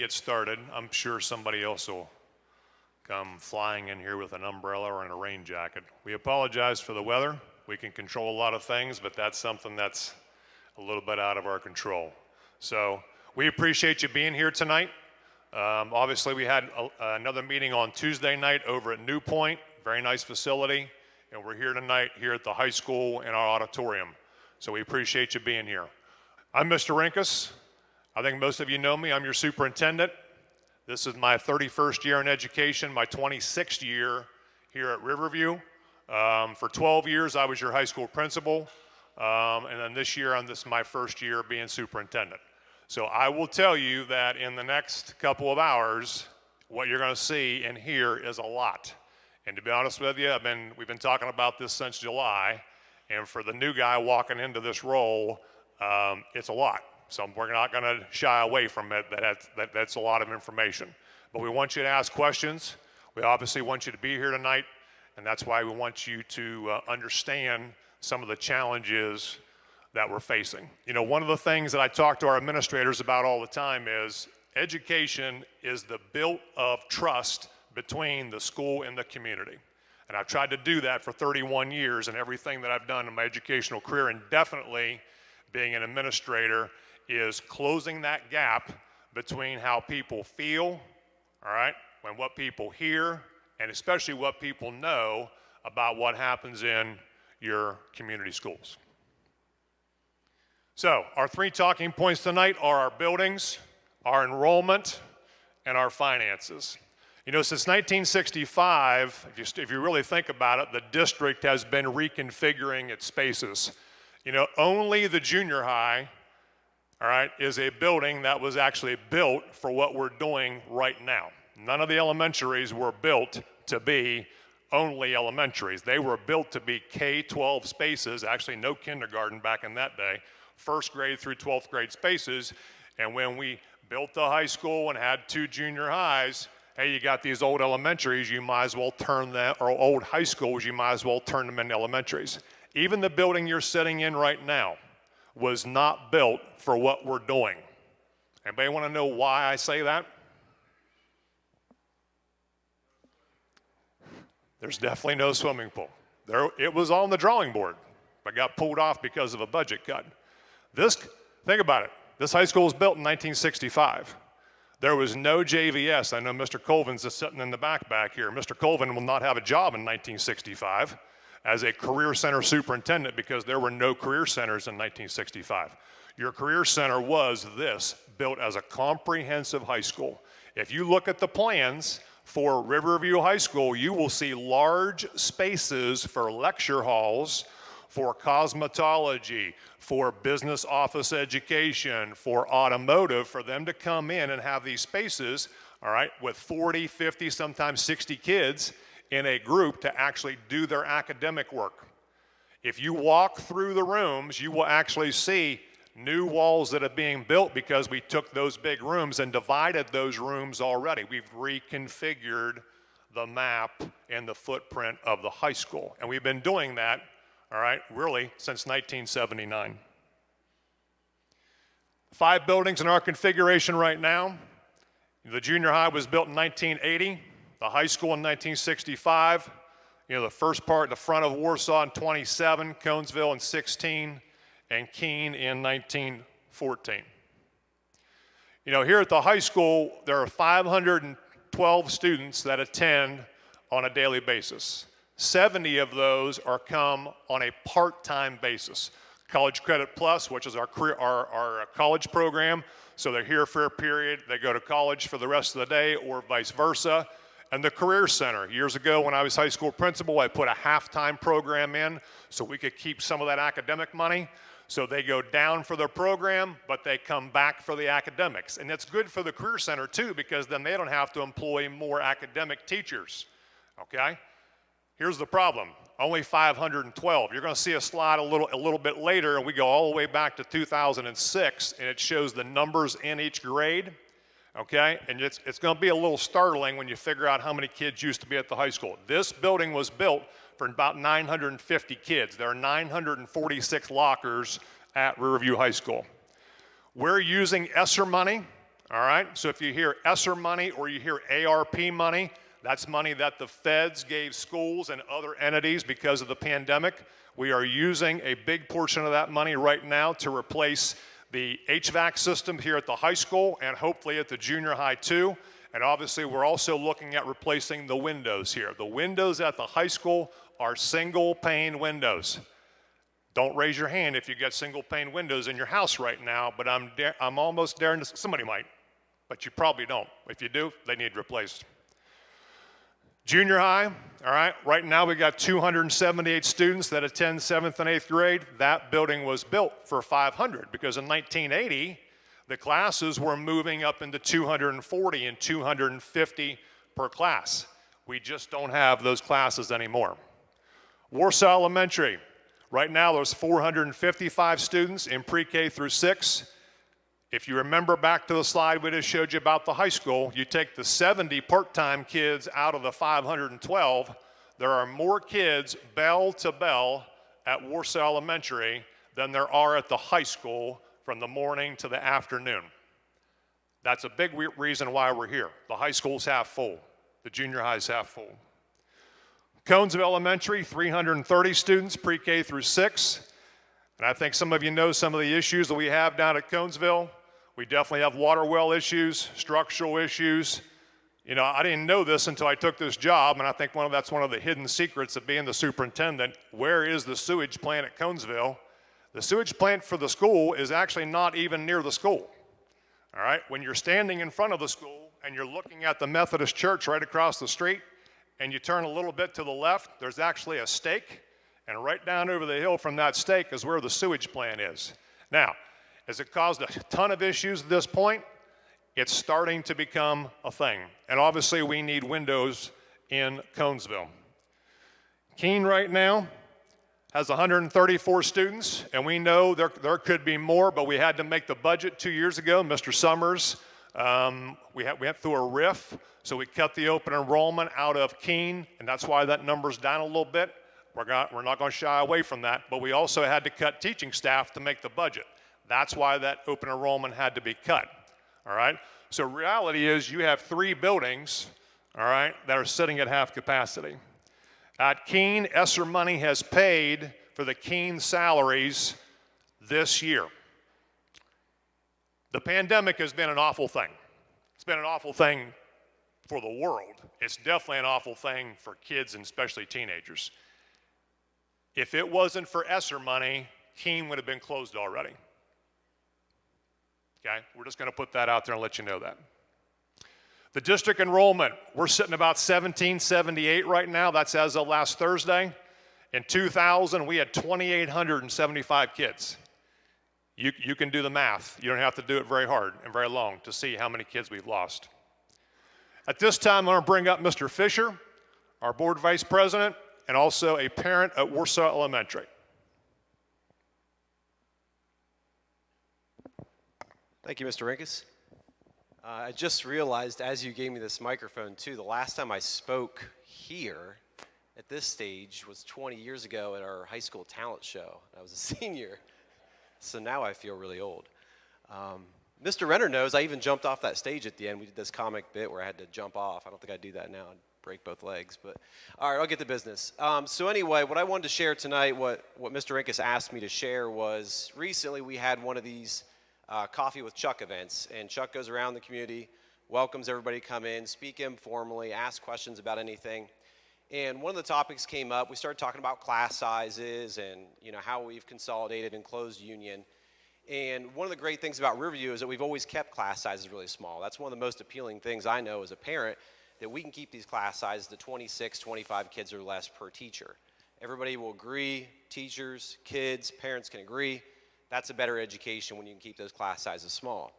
get started, I'm sure somebody else will come flying in here with an umbrella or in a rain jacket. We apologize for the weather. We can control a lot of things, but that's something that's a little bit out of our control. So we appreciate you being here tonight. Obviously, we had another meeting on Tuesday night over at New Point, very nice facility, and we're here tonight here at the high school in our auditorium. So we appreciate you being here. I'm Mr. Rinkus. I think most of you know me. I'm your superintendent. This is my 31st year in education, my 26th year here at Riverview. For 12 years, I was your high school principal, and then this year, this is my first year being superintendent. So I will tell you that in the next couple of hours, what you're going to see and hear is a lot. And to be honest with you, we've been talking about this since July, and for the new guy walking into this role, it's a lot. So we're not going to shy away from it. That's a lot of information. But we want you to ask questions. We obviously want you to be here tonight, and that's why we want you to understand some of the challenges that we're facing. You know, one of the things that I talk to our administrators about all the time is education is the built of trust between the school and the community. And I've tried to do that for 31 years in everything that I've done in my educational career, and definitely being an administrator is closing that gap between how people feel, all right, and what people hear, and especially what people know about what happens in your community schools. So our three talking points tonight are our buildings, our enrollment, and our finances. You know, since 1965, if you really think about it, the district has been reconfiguring its spaces. You know, only the junior high, all right, is a building that was actually built for what we're doing right now. None of the elementaries were built to be only elementaries. They were built to be K-12 spaces, actually no kindergarten back in that day, first grade through 12th grade spaces. And when we built the high school and had 2 junior highs, hey, you got these old elementaries, you might as well turn them, or old high schools, you might as well turn them into elementaries. Even the building you're sitting in right now was not built for what we're doing. Anybody want to know why I say that? There's definitely no swimming pool. It was on the drawing board, but got pulled off because of a budget cut. Think about it. This high school was built in 1965. There was no JVS. I know Mr. Colvin's just sitting in the back here. Mr. Colvin will not have a job in 1965 as a career center superintendent because there were no career centers in 1965. Your career center was this, built as a comprehensive high school. If you look at the plans for Riverview High School, you will see large spaces for lecture halls, for cosmetology, for business office education, for automotive, for them to come in and have these spaces, all right, with 40, 50, sometimes 60 kids in a group to actually do their academic work. If you walk through the rooms, you will actually see new walls that are being built because we took those big rooms and divided those rooms already. We've reconfigured the map and the footprint of the high school. And we've been doing that, all right, really since 1979. 5 buildings in our configuration right now. The junior high was built in 1980. The high school in 1965, you know, the first part, the front of Warsaw in 27, Conesville in 16, and Keene in 1914. You know, here at the high school, there are 512 students that attend on a daily basis. 70 of those are come on a part-time basis. College Credit Plus, which is our college program, so they're here for a period, they go to college for the rest of the day, or vice versa. And the Career Center. Years ago when I was high school principal, I put a half-time program in so we could keep some of that academic money. So they go down for their program, but they come back for the academics. And it's good for the Career Center too, because then they don't have to employ more academic teachers, okay? Here's the problem, only 512. You're gonna see a slide a little bit later, and we go all the way back to 2006, and it shows the numbers in each grade. Okay, and it's going to be a little startling when you figure out how many kids used to be at the high school. This building was built for about 950 kids. There are 946 lockers at Riverview High School. We're using ESSER money, All right, so if you hear ESSER money or you hear ARP money, that's money that the feds gave schools and other entities because of the pandemic. We are using a big portion of that money right now to replace the HVAC system here at the high school and hopefully at the junior high too. And obviously we're also looking at replacing the windows here. The windows at the high school are single pane windows. Don't raise your hand if you get single pane windows in your house right now, but I'm almost daring to, somebody might, but you probably don't. If you do, they need replaced. Junior high, all right, right now we got 278 students that attend 7th and 8th grade. That building was built for 500 because in 1980, the classes were moving up into 240 and 250 per class. We just don't have those classes anymore. Warsaw Elementary, right now there's 455 students in pre-K through 6. If you remember back to the slide we just showed you about the high school, you take the 70 part-time kids out of the 512, there are more kids bell to bell at Warsaw Elementary than there are at the high school from the morning to the afternoon. That's a big reason why we're here. The high school's half full. The junior high's half full. Conesville Elementary, 330 students, pre-K through 6. And I think some of you know some of the issues that we have down at Conesville. We definitely have water well issues, structural issues. You know, I didn't know this until I took this job, and I think that's one of the hidden secrets of being the superintendent. Where is the sewage plant at Conesville? The sewage plant for the school is actually not even near the school. All right, when you're standing in front of the school and you're looking at the Methodist church right across the street, and you turn a little bit to the left, there's actually a stake, and right down over the hill from that stake is where the sewage plant is. Now, has it caused a ton of issues at this point? It's starting to become a thing. And obviously we need windows in Conesville. Keene right now has 134 students, and we know there could be more, but we had to make the budget 2 years ago. Mr. Summers, we went through a RIF, so we cut the open enrollment out of Keene, and that's why that number's down a little bit. We're not going to shy away from that, but we also had to cut teaching staff to make the budget. That's why that open enrollment had to be cut, all right? So reality is you have 3 buildings, all right, that are sitting at half capacity. At Keene, ESSER money has paid for the Keene salaries this year. The pandemic has been an awful thing. It's been an awful thing for the world. It's definitely an awful thing for kids and especially teenagers. If it wasn't for ESSER money, Keene would have been closed already. Okay, we're just going to put that out there and let you know that. The district enrollment, we're sitting about 1778 right now. That's as of last Thursday. In 2000, we had 2,875 kids. You can do the math. You don't have to do it very hard and very long to see how many kids we've lost. At this time, I'm going to bring up Mr. Fisher, our board vice president, and also a parent at Warsaw Elementary. Thank you, Mr. Rinkus. I just realized as you gave me this microphone too, the last time I spoke here at this stage was 20 years ago at our high school talent show. I was a senior, so now I feel really old. Mr. Renner knows I even jumped off that stage at the end. We did this comic bit where I had to jump off. I don't think I'd do that now. I'd break both legs, but all right, I'll get to business. So anyway, what I wanted to share tonight, what Mr. Rinkus asked me to share was recently we had one of these Coffee with Chuck events, and Chuck goes around the community, welcomes everybody to come in, speak informally, ask questions about anything. And one of the topics came up. We started talking about class sizes and how we've consolidated and closed union. And one of the great things about Riverview is that we've always kept class sizes really small. That's one of the most appealing things I know as a parent, that we can keep these class sizes to 26, 25 kids or less per teacher. Everybody will agree, teachers, kids, parents can agree. That's a better education when you can keep those class sizes small.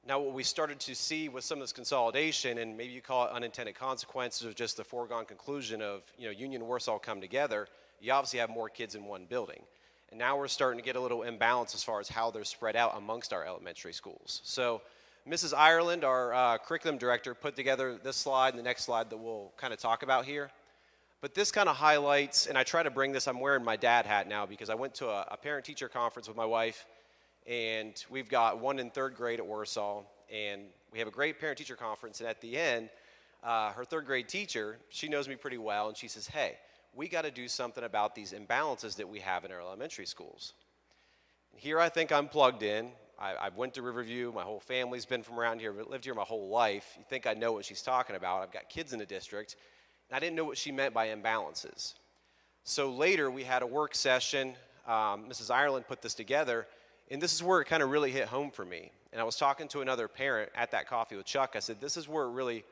Now what we started to see with some of this consolidation, and maybe you call it unintended consequences or just the foregone conclusion of Union and Warsaw come together, you obviously have more kids in one building. And now we're starting to get a little imbalance as far as how they're spread out amongst our elementary schools. So Mrs. Ireland, our curriculum director, put together this slide and the next slide that we'll kind of talk about here. But this kind of highlights, and I try to bring this, I'm wearing my dad hat now because I went to a parent-teacher conference with my wife, and we've got one in 3rd grade at Warsaw, and we have a great parent-teacher conference, and at the end, her third grade teacher, she knows me pretty well, and she says, hey, we got to do something about these imbalances that we have in our elementary schools. And here I think I'm plugged in. I went to Riverview. My whole family's been from around here, lived here my whole life. You think I know what she's talking about. I've got kids in the district, and I didn't know what she meant by imbalances. So later we had a work session. Mrs. Ireland put this together, and this is where it kind of really hit home for me. And I was talking to another parent at that coffee with Chuck. I said, this is where it really,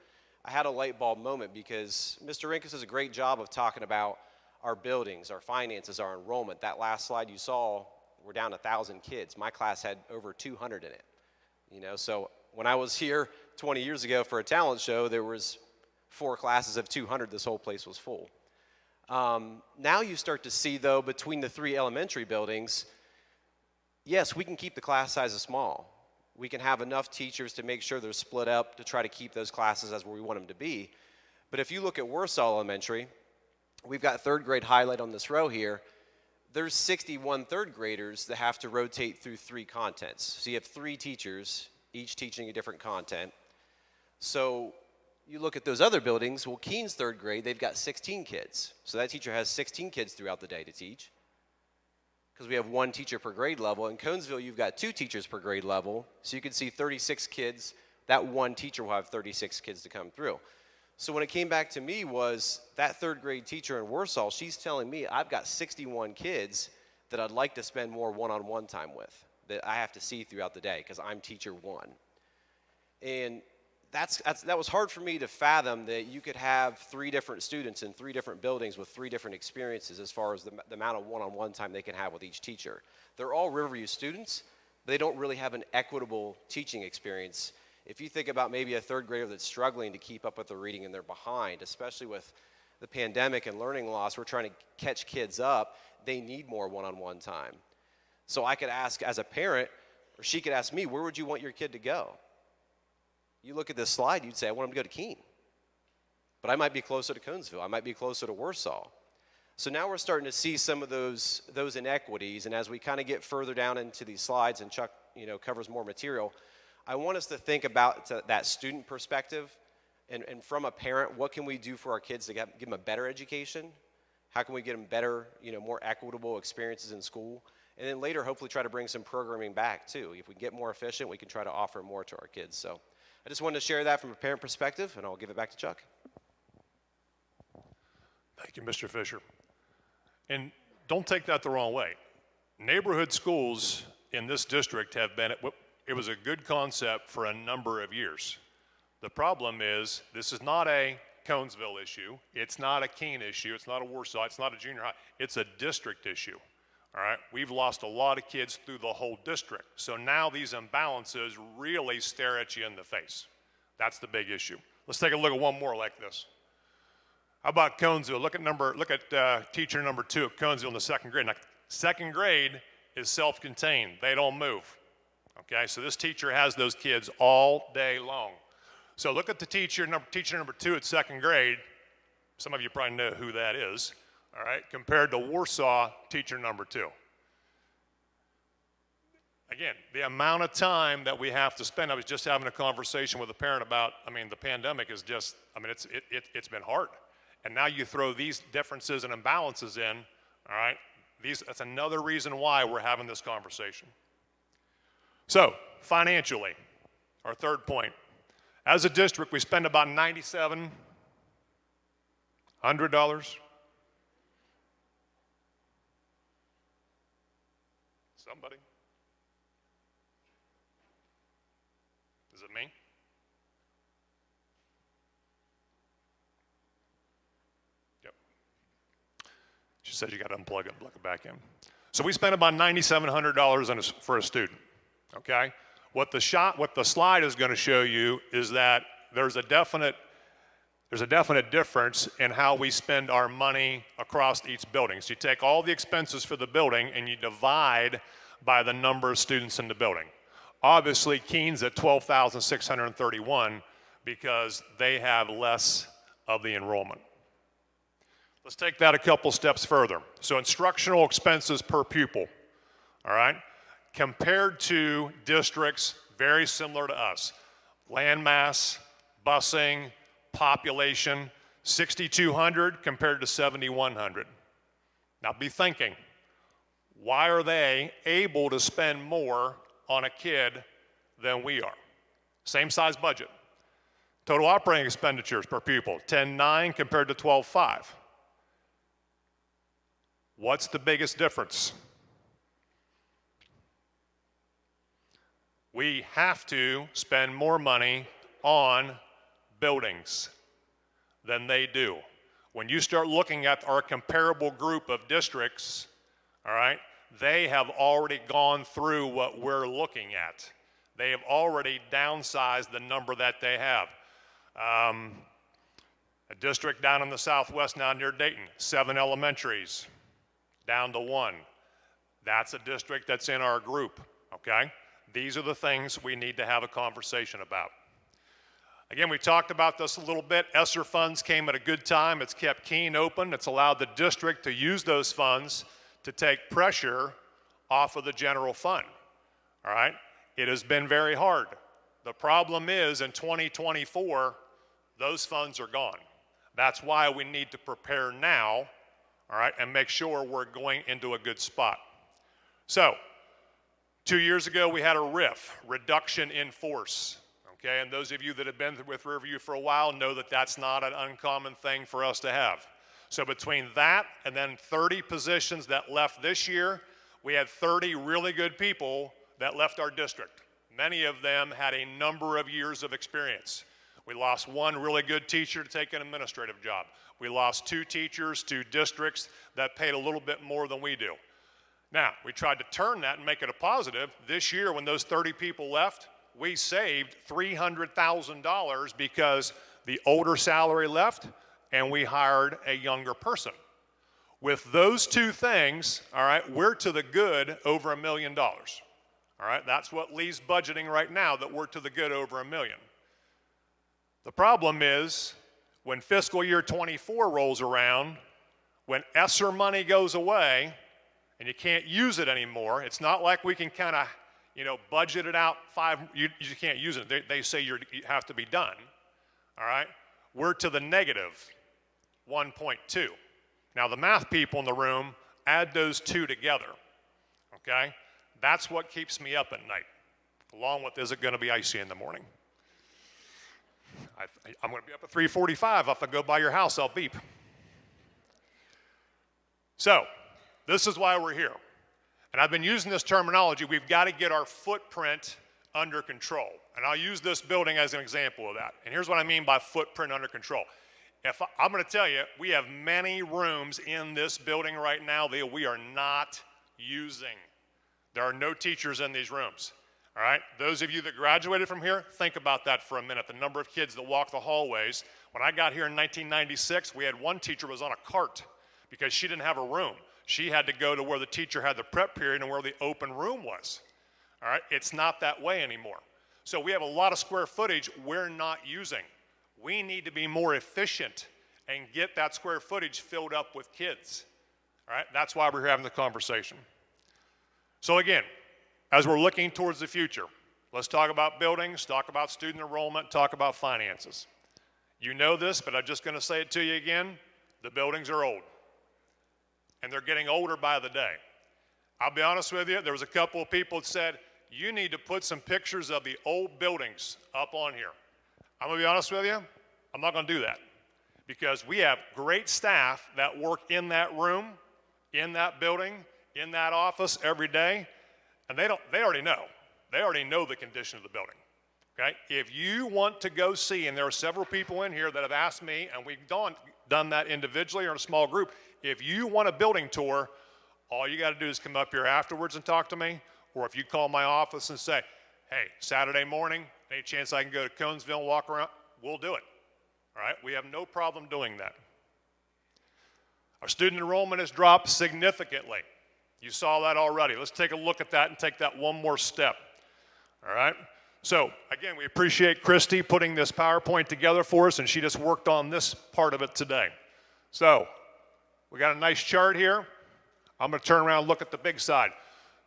I had a light bulb moment, because Mr. Rinkus does a great job of talking about our buildings, our finances, our enrollment. That last slide you saw, we're down 1,000 kids. My class had over 200 in it. So when I was here 20 years ago for a talent show, there was 4 classes of 200. This whole place was full. Now you start to see, though, between the 3 elementary buildings, yes, we can keep the class sizes small. We can have enough teachers to make sure they're split up to try to keep those classes as where we want them to be. But if you look at Warsaw Elementary, we've got third grade highlight on this row here. There's 61 third graders that have to rotate through 3 contents. So you have 3 teachers, each teaching a different content. So you look at those other buildings, well, Keene's third grade, they've got 16 kids. So that teacher has 16 kids throughout the day to teach, because we have 1 teacher per grade level. In Conesville, you've got 2 teachers per grade level. So you can see 36 kids. That 1 teacher will have 36 kids to come through. So when it came back to me was that third grade teacher in Warsaw, she's telling me I've got 61 kids that I'd like to spend more one-on-one time with, that I have to see throughout the day because I'm teacher 1. And that was hard for me to fathom, that you could have 3 different students in 3 different buildings with 3 different experiences as far as the amount of one-on-one time they can have with each teacher. They're all Riverview students, but they don't really have an equitable teaching experience. If you think about maybe a third grader that's struggling to keep up with the reading and they're behind, especially with the pandemic and learning loss, we're trying to catch kids up, they need more one-on-one time. So I could ask as a parent, or she could ask me, where would you want your kid to go? You look at this slide, you'd say, I want him to go to Keene. But I might be closer to Conesville. I might be closer to Warsaw. So now we're starting to see some of those inequities, and as we kind of get further down into these slides, and Chuck covers more material, I want us to think about that student perspective, and from a parent, what can we do for our kids to give them a better education? How can we get them better, more equitable experiences in school? And then later, hopefully try to bring some programming back too. If we get more efficient, we can try to offer more to our kids. So I just wanted to share that from a parent perspective, and I'll give it back to Chuck. Thank you, Mr. Fisher. And don't take that the wrong way. Neighborhood schools in this district have been, it was a good concept for a number of years. The problem is, this is not a Conesville issue. It's not a Keene issue. It's not a Warsaw. It's not a junior high. It's a district issue. All right, we've lost a lot of kids through the whole district. So now these imbalances really stare at you in the face. That's the big issue. Let's take a look at one more like this. How about Conesville? Look at teacher number 2 at Conesville in the 2nd grade. Now, 2nd grade is self-contained. They don't move. Okay, so this teacher has those kids all day long. So look at the teacher number 2 at 2nd grade. Some of you probably know who that is. All right, compared to Warsaw teacher number 2. Again, the amount of time that we have to spend, I was just having a conversation with a parent about, the pandemic is just, it's been hard. And now you throw these differences and imbalances in, all right, that's another reason why we're having this conversation. So, financially, our third point. As a district, we spend about $9,700. Somebody? Is it me? Yep. She said you got to unplug it and plug it back in. So we spent about $9,700 for a student. Okay? What the slide is going to show you is that there's a definite difference in how we spend our money across each building. So you take all the expenses for the building and you divide by the number of students in the building. Obviously, Keene's at 12,631 because they have less of the enrollment. Let's take that a couple steps further. So instructional expenses per pupil, all right? Compared to districts very similar to us. land mass, busing, population, 6,200 compared to 7,100. Now be thinking, why are they able to spend more on a kid than we are? Same size budget. Total operating expenditures per pupil, 10.9 compared to 12.5. What's the biggest difference? We have to spend more money on buildings than they do. When you start looking at our comparable group of districts, all right, they have already gone through what we're looking at. They have already downsized the number that they have. A district down in the southwest now near Dayton, 7 elementaries, down to 1. That's a district that's in our group, okay? These are the things we need to have a conversation about. Again, we talked about this a little bit. ESSER funds came at a good time. It's kept Keene open. It's allowed the district to use those funds to take pressure off of the general fund, all right? It has been very hard. The problem is in 2024, those funds are gone. That's why we need to prepare now, all right, and make sure we're going into a good spot. So, 2 years ago, we had a RIF, reduction in force, okay? And those of you that have been with Riverview for a while know that that's not an uncommon thing for us to have. So between that and then 30 positions that left this year, we had 30 really good people that left our district. Many of them had a number of years of experience. We lost one really good teacher to take an administrative job. We lost 2 teachers to districts that paid a little bit more than we do. Now, we tried to turn that and make it a positive. This year, when those 30 people left, we saved $300,000 because the older salary left and we hired a younger person. With those 2 things, all right, we're to the good over $1 million. All right, that's what Lee's budgeting right now, that we're to the good over $1 million. The problem is when fiscal year 24 rolls around, when ESSER money goes away and you can't use it anymore, it's not like we can kind of, budget it out you can't use it. They say you have to be done, all right? We're to the negative 1.2. Now the math people in the room, add those 2 together, okay? That's what keeps me up at night, along with, is it gonna be icy in the morning? I'm gonna be up at 3:45. If I go by your house, I'll beep. So, this is why we're here. And I've been using this terminology, we've got to get our footprint under control. And I'll use this building as an example of that. And here's what I mean by footprint under control. I'm going to tell you, we have many rooms in this building right now that we are not using. There are no teachers in these rooms. All right? Those of you that graduated from here, think about that for a minute. The number of kids that walk the hallways. When I got here in 1996, we had one teacher who was on a cart because she didn't have a room. She had to go to where the teacher had the prep period and where the open room was. All right? It's not that way anymore. So we have a lot of square footage we're not using. We need to be more efficient and get that square footage filled up with kids. All right? That's why we're having the conversation. So again, as we're looking towards the future, let's talk about buildings, talk about student enrollment, talk about finances. You know this, but I'm just going to say it to you again. The buildings are old. And they're getting older by the day. I'll be honest with you, there was a couple of people that said, you need to put some pictures of the old buildings up on here. I'm gonna be honest with you, I'm not gonna do that. Because we have great staff that work in that room, in that building, in that office every day, and they already know. They already know the condition of the building, okay? If you want to go see, and there are several people in here that have asked me, and we've done that individually or in a small group, if you want a building tour, all you got to do is come up here afterwards and talk to me, or if you call my office and say, hey, Saturday morning, any chance I can go to Conesville and walk around, we'll do it, all right? We have no problem doing that. Our student enrollment has dropped significantly. You saw that already. Let's take a look at that and take that one more step, all right? So, again, we appreciate Christy putting this PowerPoint together for us, and she just worked on this part of it today. So, we got a nice chart here. I'm going to turn around and look at the big side.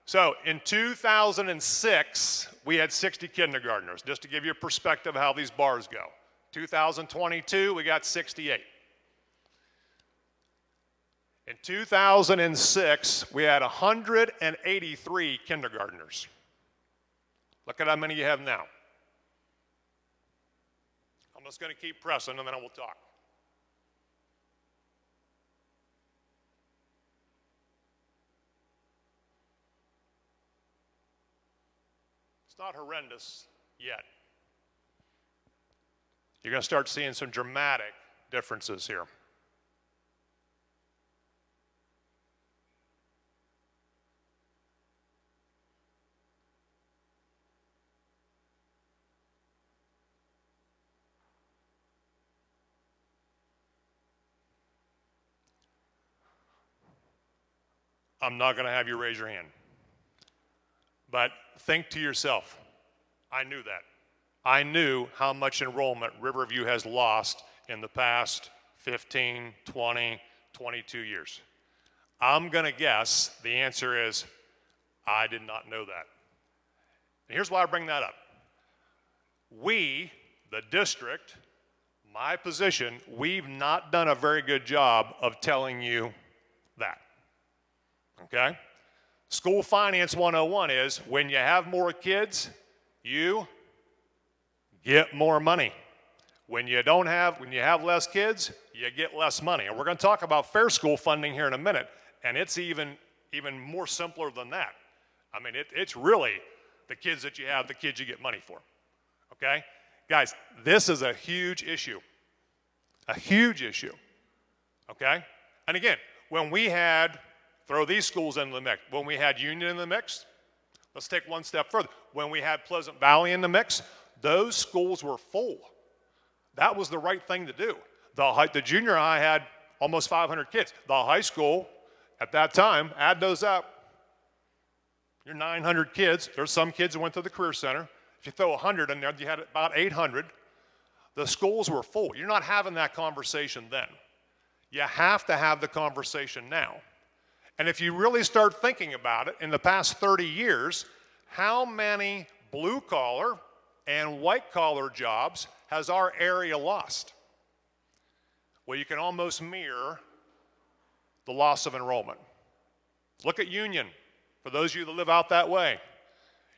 So in 2006, we had 60 kindergartners, just to give you a perspective of how these bars go. 2022, we got 68. In 2006, we had 183 kindergartners. Look at how many you have now. I'm just going to keep pressing and then we'll talk. It's not horrendous yet. You're going to start seeing some dramatic differences here. I'm not going to have you raise your hand. But think to yourself, I knew that. I knew how much enrollment Riverview has lost in the past 15, 20, 22 years. I'm going to guess the answer is, I did not know that. And here's why I bring that up. We, the district, my position, we've not done a very good job of telling you that. Okay? School Finance 101 is when you have more kids, you get more money. When you have less kids, you get less money. And we're going to talk about fair school funding here in a minute, and it's even more simpler than that. I mean, it's really the kids that you have, the kids you get money for. Okay? Guys, this is a huge issue. A huge issue. Okay? And again, when we had throw these schools into the mix. When we had Union in the mix, let's take one step further. When we had Pleasant Valley in the mix, those schools were full. That was the right thing to do. The junior high had almost 500 kids. The high school, at that time, add those up, you're 900 kids. There's some kids that went to the Career Center. If you throw 100 in there, you had about 800. The schools were full. You're not having that conversation then. You have to have the conversation now. And if you really start thinking about it, in the past 30 years, how many blue-collar and white-collar jobs has our area lost? Well, you can almost mirror the loss of enrollment. Look at Union, for those of you that live out that way.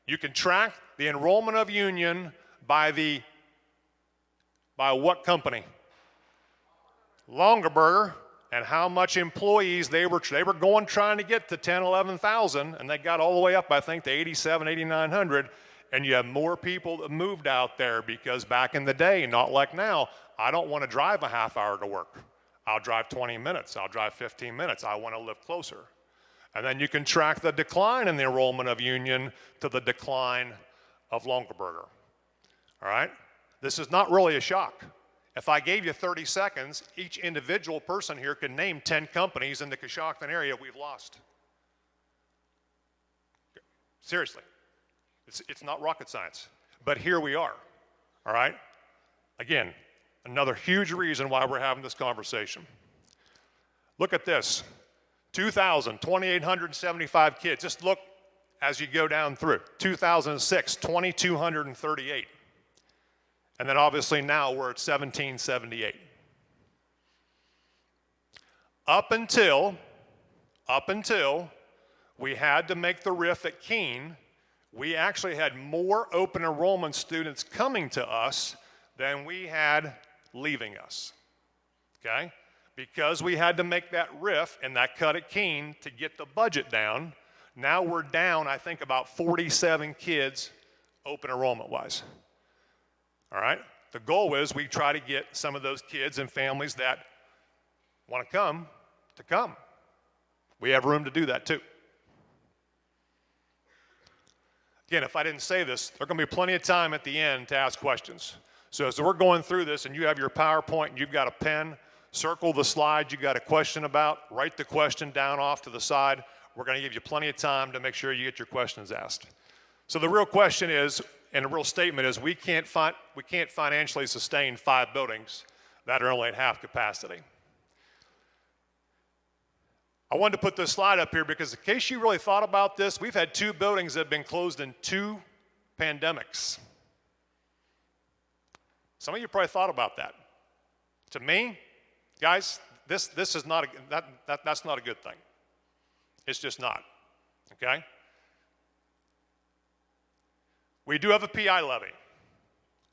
You can track the enrollment of Union by what company? Longaberger. And how much employees they were going trying to get to 10, 11,000, and they got all the way up, I think, to 87, 8,900, and you have more people that moved out there because back in the day, not like now, I don't want to drive a half hour to work. I'll drive 20 minutes. I'll drive 15 minutes. I want to live closer. And then you can track the decline in the enrollment of Union to the decline of Longaberger. All right? This is not really a shock. If I gave you 30 seconds, each individual person here could name 10 companies in the Coshocton area we've lost. Seriously. It's not rocket science. But here we are. All right? Again, another huge reason why we're having this conversation. Look at this. 2,875 kids. Just look as you go down through. 2006, 2,238. And then obviously now we're at 1778. Up until we had to make the RIF at Keene, we actually had more open enrollment students coming to us than we had leaving us, okay? Because we had to make that RIF and that cut at Keene to get the budget down, now we're down, I think, about 47 kids open enrollment-wise. All right? The goal is we try to get some of those kids and families that want to come. We have room to do that too. Again, if I didn't say this, there's going to be plenty of time at the end to ask questions. So as we're going through this and you have your PowerPoint and you've got a pen, circle the slide you got a question about, write the question down off to the side. We're going to give you plenty of time to make sure you get your questions asked. So the real question is, and the real statement is, we can't financially sustain 5 buildings that are only at half capacity. I wanted to put this slide up here because in case you really thought about this, we've had 2 buildings that have been closed in 2 pandemics. Some of you probably thought about that. To me, guys, this is not that's not a good thing. It's just not, okay? We do have a PI levy.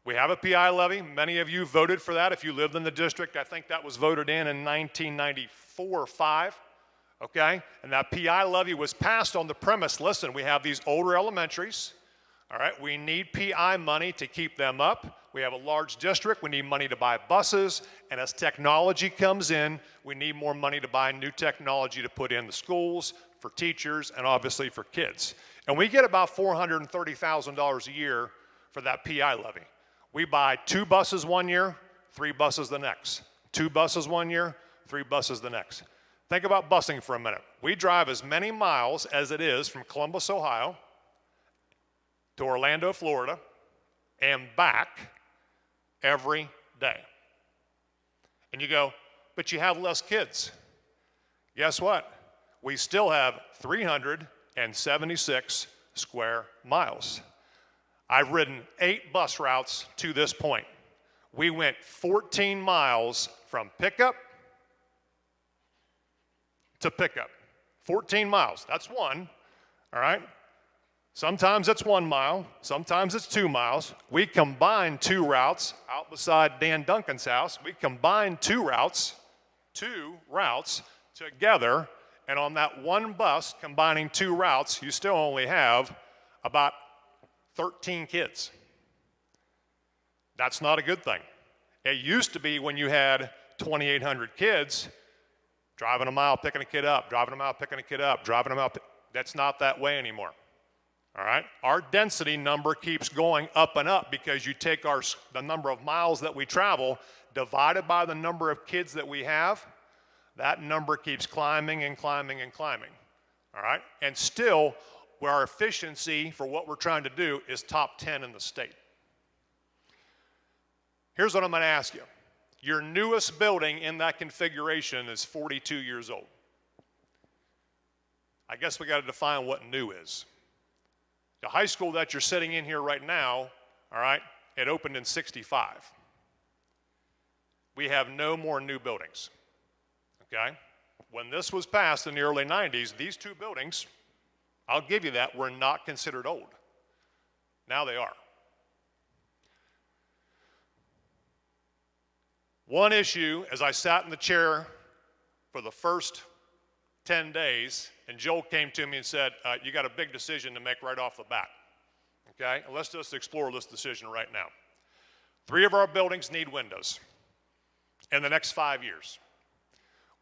We have a PI levy. Many of you voted for that if you lived in the district. I think that was voted in 1994 or 5, okay? And that PI levy was passed on the premise, listen, we have these older elementaries, all right? We need PI money to keep them up. We have a large district. We need money to buy buses. And as technology comes in, we need more money to buy new technology to put in the schools, for teachers, and obviously for kids. And we get about $430,000 a year for that PI levy. We buy 2 buses one year, 3 buses the next. 2 buses one year, 3 buses the next. Think about busing for a minute. We drive as many miles as it is from Columbus, Ohio, to Orlando, Florida, and back every day. And you go, but you have less kids. Guess what? We still have 376 square miles. I've ridden 8 bus routes to this point. We went 14 miles from pickup to pickup. 14 miles, that's one, all right? Sometimes it's 1 mile, sometimes it's 2 miles. We combined 2 routes out beside Dan Duncan's house. We combined 2 routes together, and on that one bus, combining 2 routes, you still only have about 13 kids. That's not a good thing. It used to be when you had 2,800 kids, driving a mile, picking a kid up, driving a mile, picking a kid up, driving a mile. That's not that way anymore. All right? Our density number keeps going up and up because you take the number of miles that we travel divided by the number of kids that we have, that number keeps climbing and climbing and climbing. All right? And still, where our efficiency for what we're trying to do is top 10 in the state. Here's what I'm going to ask you. Your newest building in that configuration is 42 years old. I guess we got to define what new is. The high school that you're sitting in here right now, all right, it opened in 65. We have no more new buildings, okay? When this was passed in the early 90s, these 2 buildings, I'll give you that, were not considered old. Now they are. One issue, as I sat in the chair for the first 10 days, and Joel came to me and said, you got a big decision to make right off the bat, okay? And let's just explore this decision right now. 3 of our buildings need windows in the next 5 years.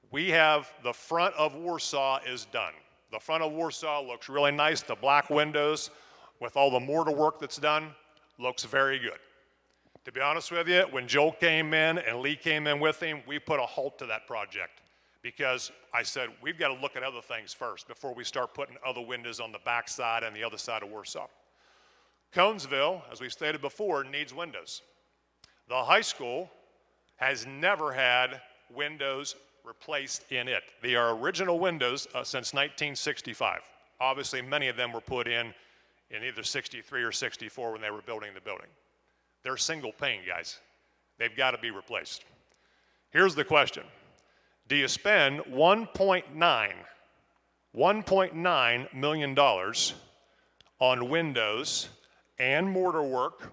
We have the front of Warsaw is done. The front of Warsaw looks really nice. The black windows with all the mortar work that's done looks very good. To be honest with you, when Joel came in and Lee came in with him, we put a halt to that project because I said, we've got to look at other things first before we start putting other windows on the back side and the other side of Warsaw. Conesville, as we stated before, needs windows. The high school has never had windows replaced in it. They are original windows since 1965. Obviously, many of them were put in either 63 or 64 when they were building the building. They're single pane, guys. They've got to be replaced. Here's the question. Do you spend $1.9 million on windows and mortar work,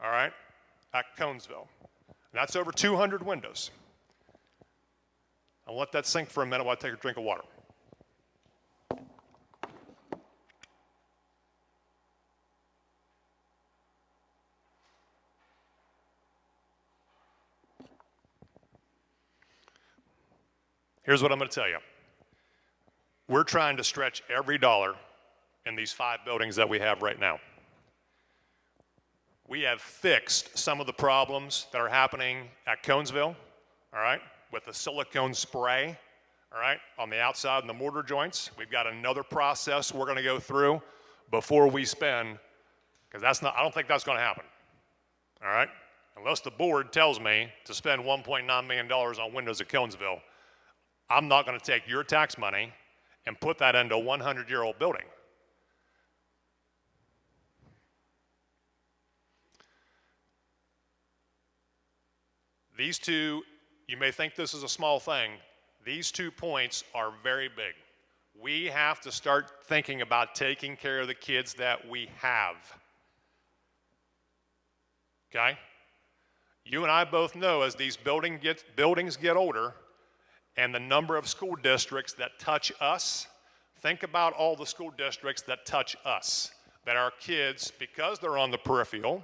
all right, at Conesville? And that's over 200 windows. I'll let that sink for a minute while I take a drink of water. Here's what I'm going to tell you. We're trying to stretch every dollar in these 5 buildings that we have right now. We have fixed some of the problems that are happening at Conesville, all right, with the silicone spray, all right, on the outside and the mortar joints. We've got another process we're going to go through before we spend, because I don't think that's going to happen, all right? Unless the board tells me to spend $1.9 million on windows at Conesville, I'm not going to take your tax money and put that into a 100-year-old building. These two, you may think this is a small thing, these 2 points are very big. We have to start thinking about taking care of the kids that we have. Okay? You and I both know as these buildings get older and the number of school districts that touch us, think about all the school districts that touch us, that our kids, because they're on the peripheral,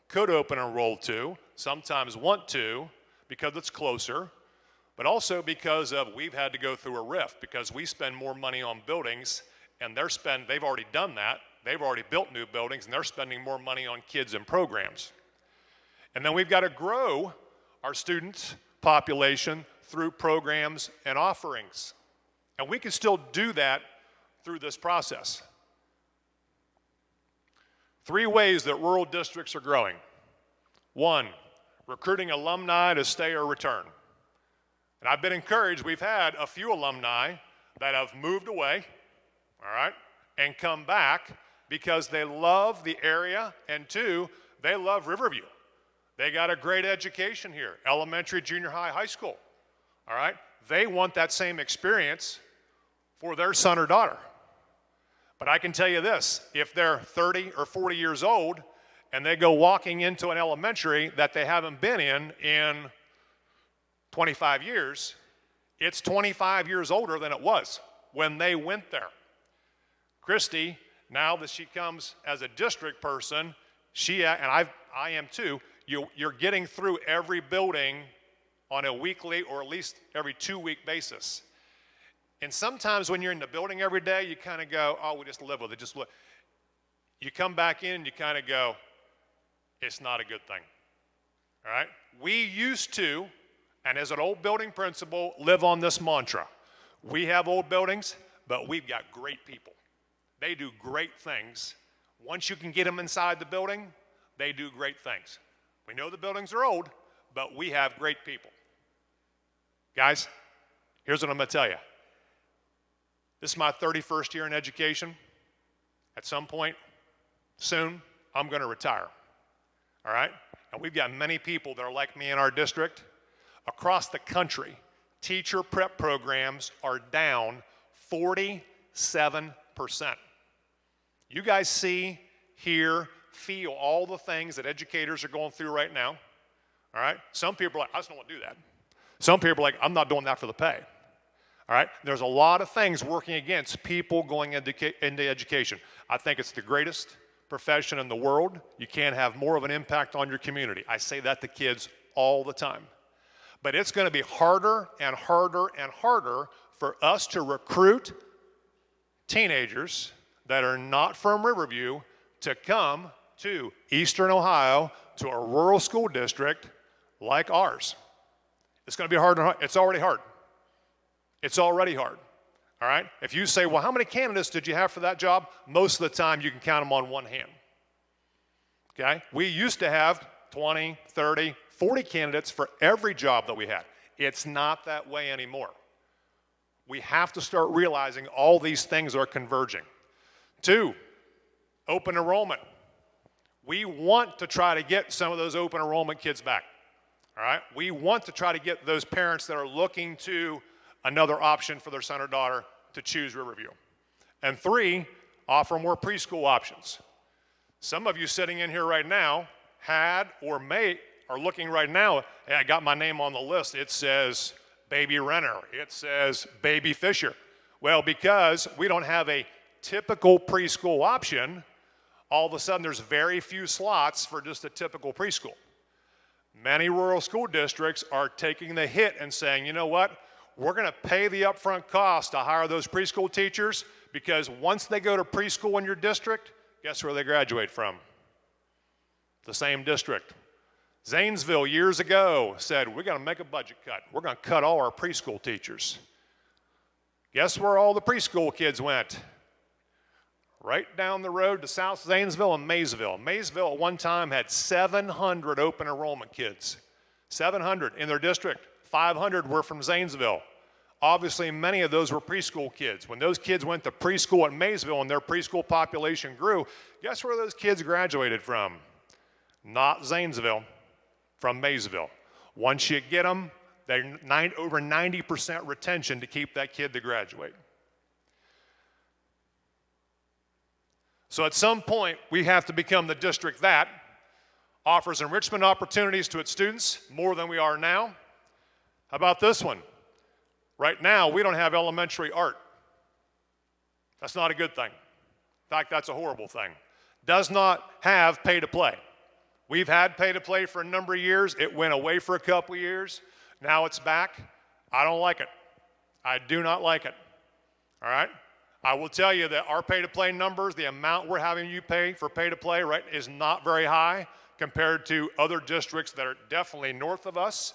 could open and enroll to, sometimes want to, because it's closer, but also because of we've had to go through a rift because we spend more money on buildings and they've already done that. They've already built new buildings and they're spending more money on kids and programs. And then we've got to grow our student population through programs and offerings. And we can still do that through this process. 3 ways that rural districts are growing. 1, recruiting alumni to stay or return. And I've been encouraged, we've had a few alumni that have moved away, all right, and come back because they love the area, and 2, they love Riverview. They got a great education here, elementary, junior high, high school, all right? They want that same experience for their son or daughter. But I can tell you this, if they're 30 or 40 years old and they go walking into an elementary that they haven't been in 25 years, it's 25 years older than it was when they went there. Christy, now that she comes as a district person, I am too, you're getting through every building on a weekly or at least every 2-week basis. And sometimes when you're in the building every day, you kind of go, oh, we just live with it, just look. You come back in and you kind of go, it's not a good thing, all right? We used to, and as an old building principal, live on this mantra. We have old buildings, but we've got great people. They do great things. Once you can get them inside the building, they do great things. We know the buildings are old, but we have great people. Guys, here's what I'm going to tell you. This is my 31st year in education. At some point soon, I'm going to retire. All right? And we've got many people that are like me in our district. Across the country, teacher prep programs are down 47%. You guys see, hear, feel all the things that educators are going through right now. All right? Some people are like, I just don't want to do that. Some people are like, I'm not doing that for the pay. All right? There's a lot of things working against people going into education. I think it's the greatest profession in the world. You can't have more of an impact on your community. I say that to kids all the time. But it's going to be harder and harder and harder for us to recruit teenagers that are not from Riverview to come to Eastern Ohio to a rural school district like ours. It's going to be hard and hard. It's already hard. It's already hard. All right? If you say, well, how many candidates did you have for that job? Most of the time you can count them on one hand. Okay? We used to have 20, 30, 40 candidates for every job that we had. It's not that way anymore. We have to start realizing all these things are converging. 2, open enrollment. We want to try to get some of those open enrollment kids back. All right? We want to try to get those parents that are looking to another option for their son or daughter to choose Riverview. And 3, offer more preschool options. Some of you sitting in here right now had or are looking right now, hey, I got my name on the list. It says Baby Renner. It says Baby Fisher. Well, because we don't have a typical preschool option, all of a sudden there's very few slots for just a typical preschool. Many rural school districts are taking the hit and saying, you know what? We're going to pay the upfront cost to hire those preschool teachers because once they go to preschool in your district, guess where they graduate from? The same district. Zanesville years ago said, we're going to make a budget cut. We're going to cut all our preschool teachers. Guess where all the preschool kids went? Right down the road to South Zanesville and Maysville. Maysville at one time had 700 open enrollment kids. 700 in their district. 500 were from Zanesville. obviously many of those were preschool kids. When those kids went to preschool at Maysville and their preschool population grew, guess where those kids graduated from? Not Zanesville, from Maysville. Once you get them, they're over 90% retention to keep that kid to graduate. So at some point, we have to become the district that offers enrichment opportunities to its students more than we are now. How about this one? Right now, we don't have elementary art. That's not a good thing. In fact, that's a horrible thing. Does not have pay to play. We've had pay to play for a number of years. It went away for a couple of years. Now it's back. I don't like it. I do not like it. All right? I will tell you that our pay to play numbers, the amount we're having you pay for pay to play, right, is not very high compared to other districts that are definitely north of us.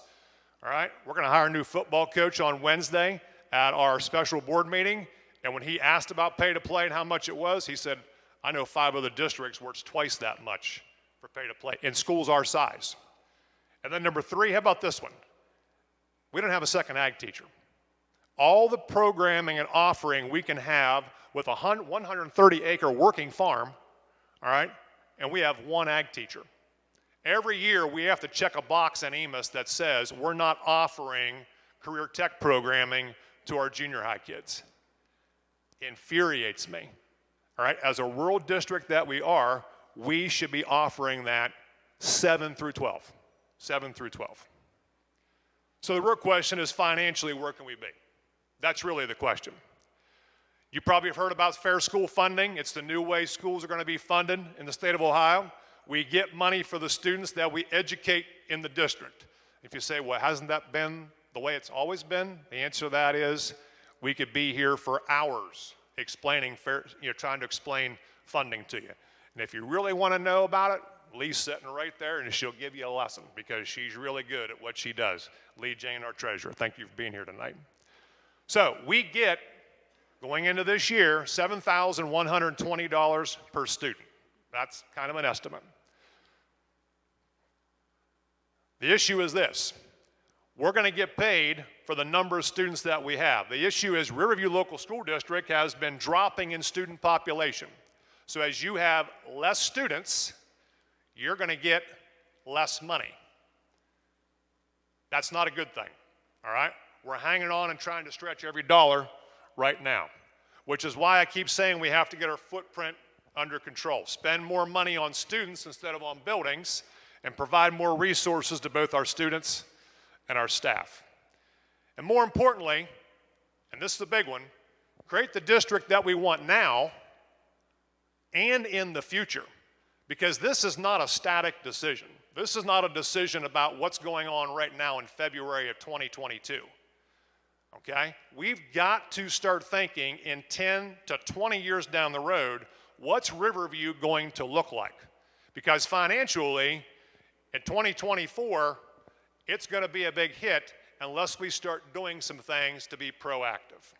All right? We're going to hire a new football coach on Wednesday at our special board meeting. And when he asked about pay to play and how much it was, he said, I know 5 other districts where it's twice that much for pay to play in schools our size. And then number 3, how about this one? We don't have a second ag teacher. All the programming and offering we can have with a 130-acre working farm, all right, and we have 1 ag teacher. Every year we have to check a box in EMIS that says we're not offering career tech programming to our junior high kids. Infuriates me. All right, as a rural district that we are, we should be offering that 7 through 12. 7 through 12. So the real question is financially, where can we be? That's really the question. You probably have heard about fair school funding. It's the new way schools are going to be funded in the state of Ohio. We get money for the students that we educate in the district. If you say, well, hasn't that been the way it's always been? The answer to that is we could be here for hours explaining trying to explain funding to you. And if you really want to know about it, Lee's sitting right there, and she'll give you a lesson because she's really good at what she does. Lee Jane, our treasurer. Thank you for being here tonight. So we get, going into this year, $7,120 per student. That's kind of an estimate. The issue is this. We're going to get paid for the number of students that we have. The issue is Riverview Local School District has been dropping in student population. So as you have less students, you're going to get less money. That's not a good thing, all right? We're hanging on and trying to stretch every dollar right now, which is why I keep saying we have to get our footprint under control, spend more money on students instead of on buildings, and provide more resources to both our students and our staff. And more importantly, and this is the big one, create the district that we want now and in the future, because this is not a static decision. This is not a decision about what's going on right now in February of 2022. Okay? We've got to start thinking in 10 to 20 years down the road, what's Riverview going to look like? Because financially, in 2024, it's going to be a big hit unless we start doing some things to be proactive.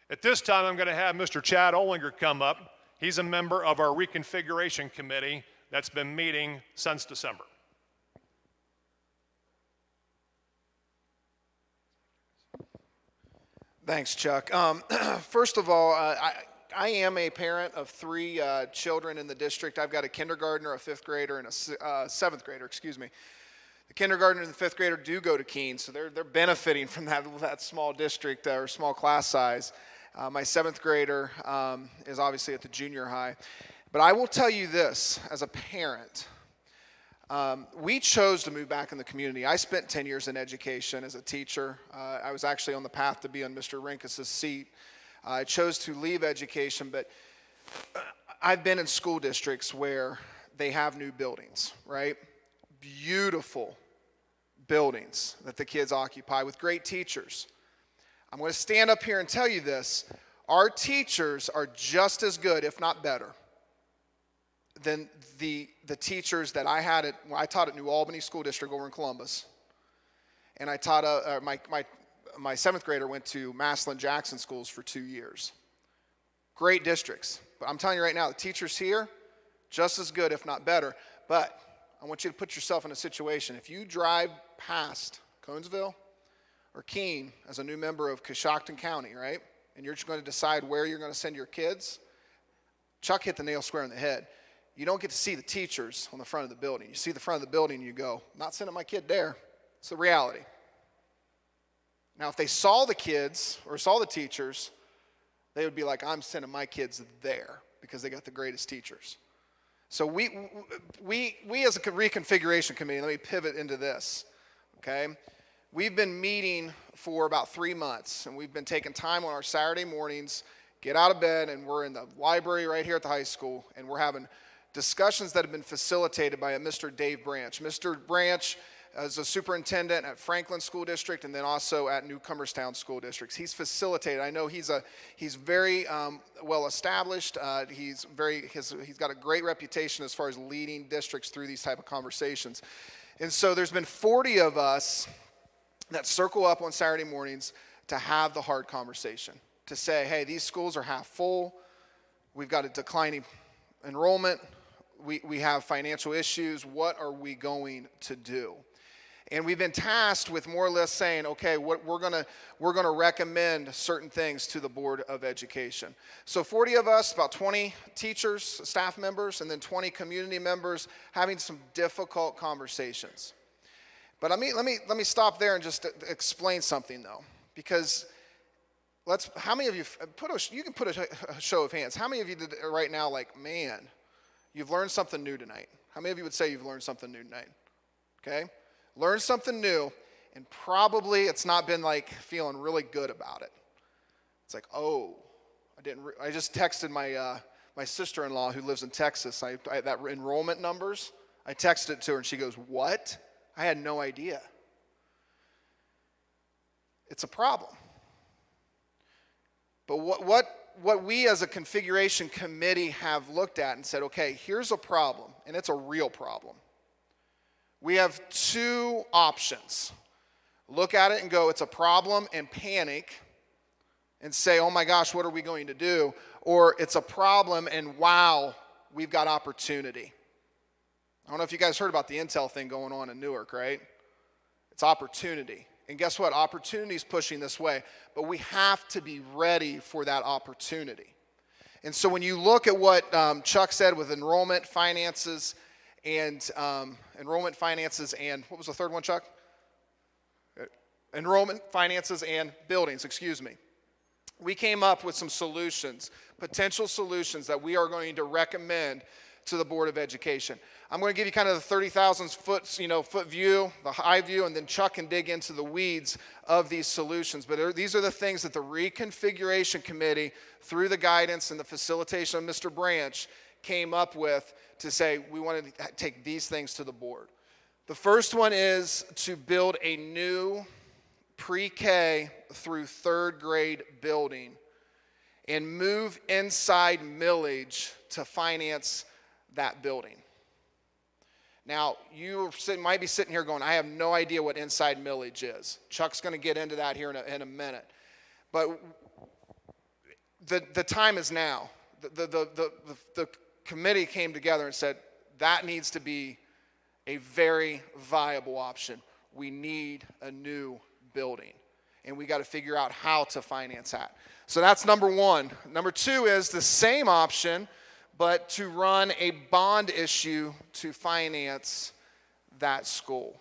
At this time, I'm going to have Mr. Chad Olinger come up. He's a member of our reconfiguration committee that's been meeting since December. Thanks, Chuck. First of all, I am a parent of 3 children in the district. I've got a kindergartner, a 5th grader, and a 7th grader, excuse me. The kindergartner and the 5th grader do go to Keene, so they're benefiting from that small district or small class size. My 7th grader is obviously at the junior high. But I will tell you this, as a parent, we chose to move back in the community. I spent 10 years in education as a teacher. I was actually on the path to be on Mr. Rinkus' seat. I chose to leave education, but I've been in school districts where they have new buildings, right? Beautiful buildings that the kids occupy with great teachers. I'm going to stand up here and tell you this. Our teachers are just as good, if not better, than the teachers that I taught at New Albany School District over in Columbus. And I taught, my 7th grader went to Massillon Jackson schools for 2 years. Great districts. But I'm telling you right now, the teachers here, just as good, if not better. But I want you to put yourself in a situation. If you drive past Conesville or Keene as a new member of Coshocton County, right? And you're just going to decide where you're going to send your kids, Chuck hit the nail square on the head. You don't get to see the teachers on the front of the building. You see the front of the building and you go, not sending my kid there. It's the reality. Now, if they saw the kids or saw the teachers, they would be like, I'm sending my kids there because they got the greatest teachers. So we as a reconfiguration committee, let me pivot into this, okay? We've been meeting for about 3 months, and we've been taking time on our Saturday mornings, get out of bed, and we're in the library right here at the high school, and we're having discussions that have been facilitated by a Mr. Dave Branch. Mr. Branch is a superintendent at Franklin School District and then also at Newcomerstown School Districts. He's facilitated. I know he's very well established. He's got a great reputation as far as leading districts through these type of conversations. And so there's been 40 of us that circle up on Saturday mornings to have the hard conversation, to say, hey, these schools are half full. We've got a declining enrollment. We have financial issues. What are we going to do? And we've been tasked with more or less saying, okay, what we're gonna recommend certain things to the Board of Education. So 40 of us, about 20 teachers, staff members, and then 20 community members having some difficult conversations. But let me stop there and just explain something though, because how many of you you can put a show of hands. How many of you did right now like, man, you've learned something new tonight? How many of you would say you've learned something new tonight? Okay? Learn something new, and probably it's not been like feeling really good about it. It's like, oh, I just texted my sister-in-law who lives in Texas. That enrollment numbers, I texted it to her, and she goes, what? I had no idea. It's a problem. But what we as a configuration committee have looked at and said, okay, here's a problem, and it's a real problem. We have two options. Look at it and go, it's a problem, and panic and say, oh my gosh, what are we going to do? Or it's a problem and wow, we've got opportunity. I don't know if you guys heard about the Intel thing going on in Newark, right? It's opportunity. And guess what? Opportunity is pushing this way, but we have to be ready for that opportunity. And so when you look at what Chuck said with enrollment, finances, and what was the third one, Chuck? Enrollment, finances, and buildings, excuse me. We came up with some solutions, potential solutions that we are going to recommend to the Board of Education. I'm going to give you kind of the 30,000 foot view, the high view, and then Chuck can dig into the weeds of these solutions. But these are the things that the Reconfiguration Committee, through the guidance and the facilitation of Mr. Branch, came up with to say we want to take these things to the board. The first one is to build a new pre-K through third grade building and move inside millage to finance that building. Now, you might be sitting here going, I have no idea what inside millage is. Chuck's going to get into that here in a minute. But the time is now. The committee came together and said, that needs to be a very viable option. We need a new building, and we got to figure out how to finance that. So that's number one. Number two is the same option, but to run a bond issue to finance that school.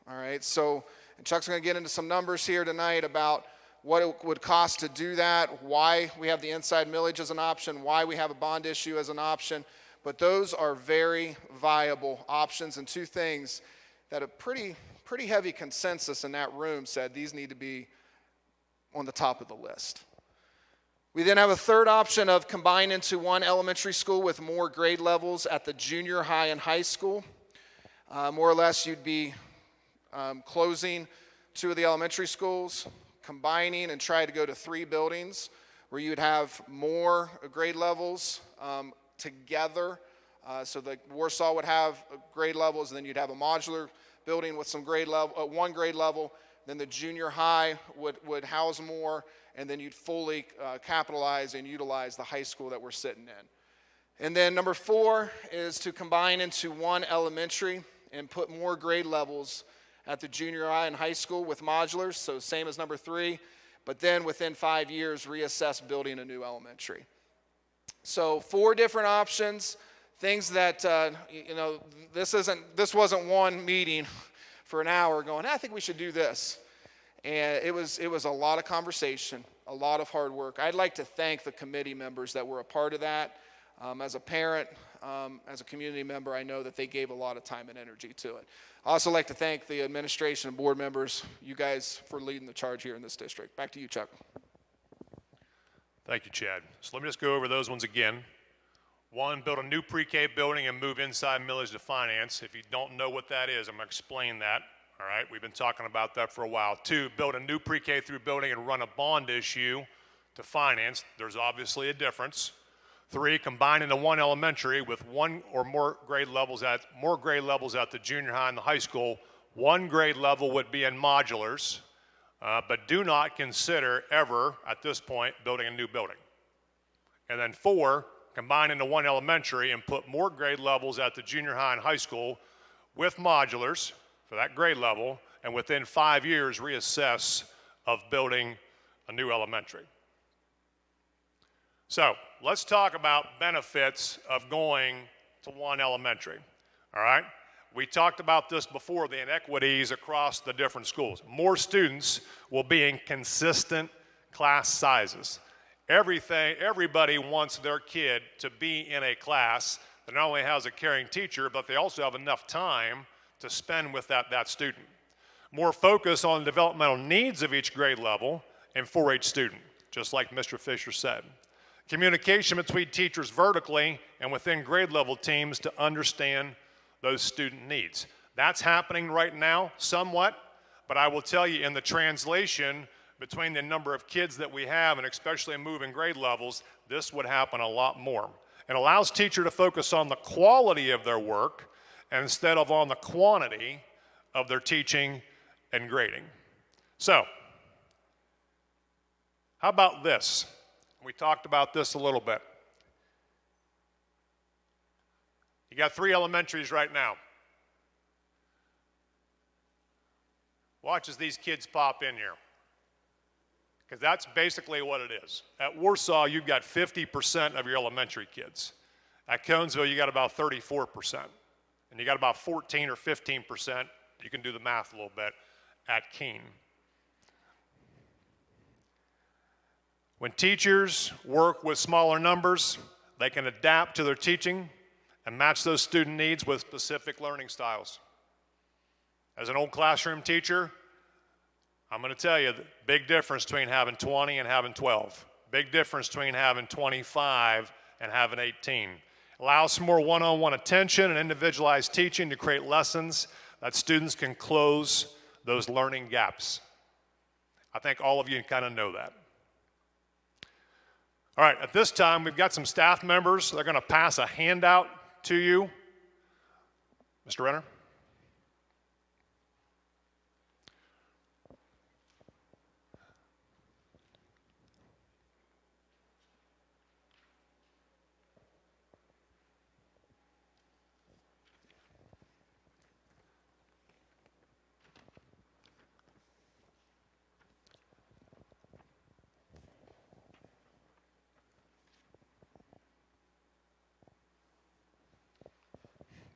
All right, so Chuck's going to get into some numbers here tonight about what it would cost to do that, why we have the inside millage as an option, why we have a bond issue as an option. But those are very viable options, and two things that a pretty heavy consensus in that room said these need to be on the top of the list. We then have a third option of combine into one elementary school with more grade levels at the junior high and high school. More or less, you'd be closing two of the elementary schools, combining and try to go to 3 buildings where you'd have more grade levels together. So the Warsaw would have grade levels, and then you'd have a modular building with some grade level, one grade level. Then the junior high would house more, and then you'd fully capitalize and utilize the high school that we're sitting in. And then number 4 is to combine into one elementary and put more grade levels at the junior high and high school with modulars, so same as number 3, but then within 5 years, reassess building a new elementary. So 4 different options, things that, this wasn't one meeting for an hour going, I think we should do this. And it was a lot of conversation, a lot of hard work. I'd like to thank the committee members that were a part of that. As a parent, as a community member, I know that they gave a lot of time and energy to it. I also like to thank the administration and board members, you guys, for leading the charge here in this district. Back to you, Chuck. Thank you, Chad. So let me just go over those ones again. 1, build a new pre-K building and move inside millage to finance. If you don't know what that is, I'm going to explain that. All right, we've been talking about that for a while. 2, build a new pre-K through building and run a bond issue to finance. There's obviously a difference. 3, combine into one elementary with 1 or more grade levels at the junior high and the high school. 1 grade level would be in modulars, but do not consider ever at this point building a new building. And then 4, combine into one elementary and put more grade levels at the junior high and high school with modulars for that grade level, and within 5 years reassess of building a new elementary. So let's talk about benefits of going to one elementary, all right? We talked about this before, the inequities across the different schools. More students will be in consistent class sizes. Everybody wants their kid to be in a class that not only has a caring teacher, but they also have enough time to spend with that student. More focus on the developmental needs of each grade level and for each student, just like Mr. Fisher said. Communication between teachers vertically and within grade level teams to understand those student needs. That's happening right now somewhat, but I will tell you in the translation between the number of kids that we have and especially in moving grade levels, this would happen a lot more. It allows teachers to focus on the quality of their work instead of on the quantity of their teaching and grading. So, how about this? We talked about this a little bit. You got 3 elementaries right now. Watch as these kids pop in here, because that's basically what it is. At Warsaw, you've got 50% of your elementary kids. At Conesville, you got about 34%. And you got about 14 or 15%, you can do the math a little bit, at Keene. When teachers work with smaller numbers, they can adapt to their teaching and match those student needs with specific learning styles. As an old classroom teacher, I'm going to tell you the big difference between having 20 and having 12. Big difference between having 25 and having 18. Allows some more one-on-one attention and individualized teaching to create lessons that students can close those learning gaps. I think all of you kind of know that. All right, at this time, we've got some staff members. They're going to pass a handout to you. Mr. Renner.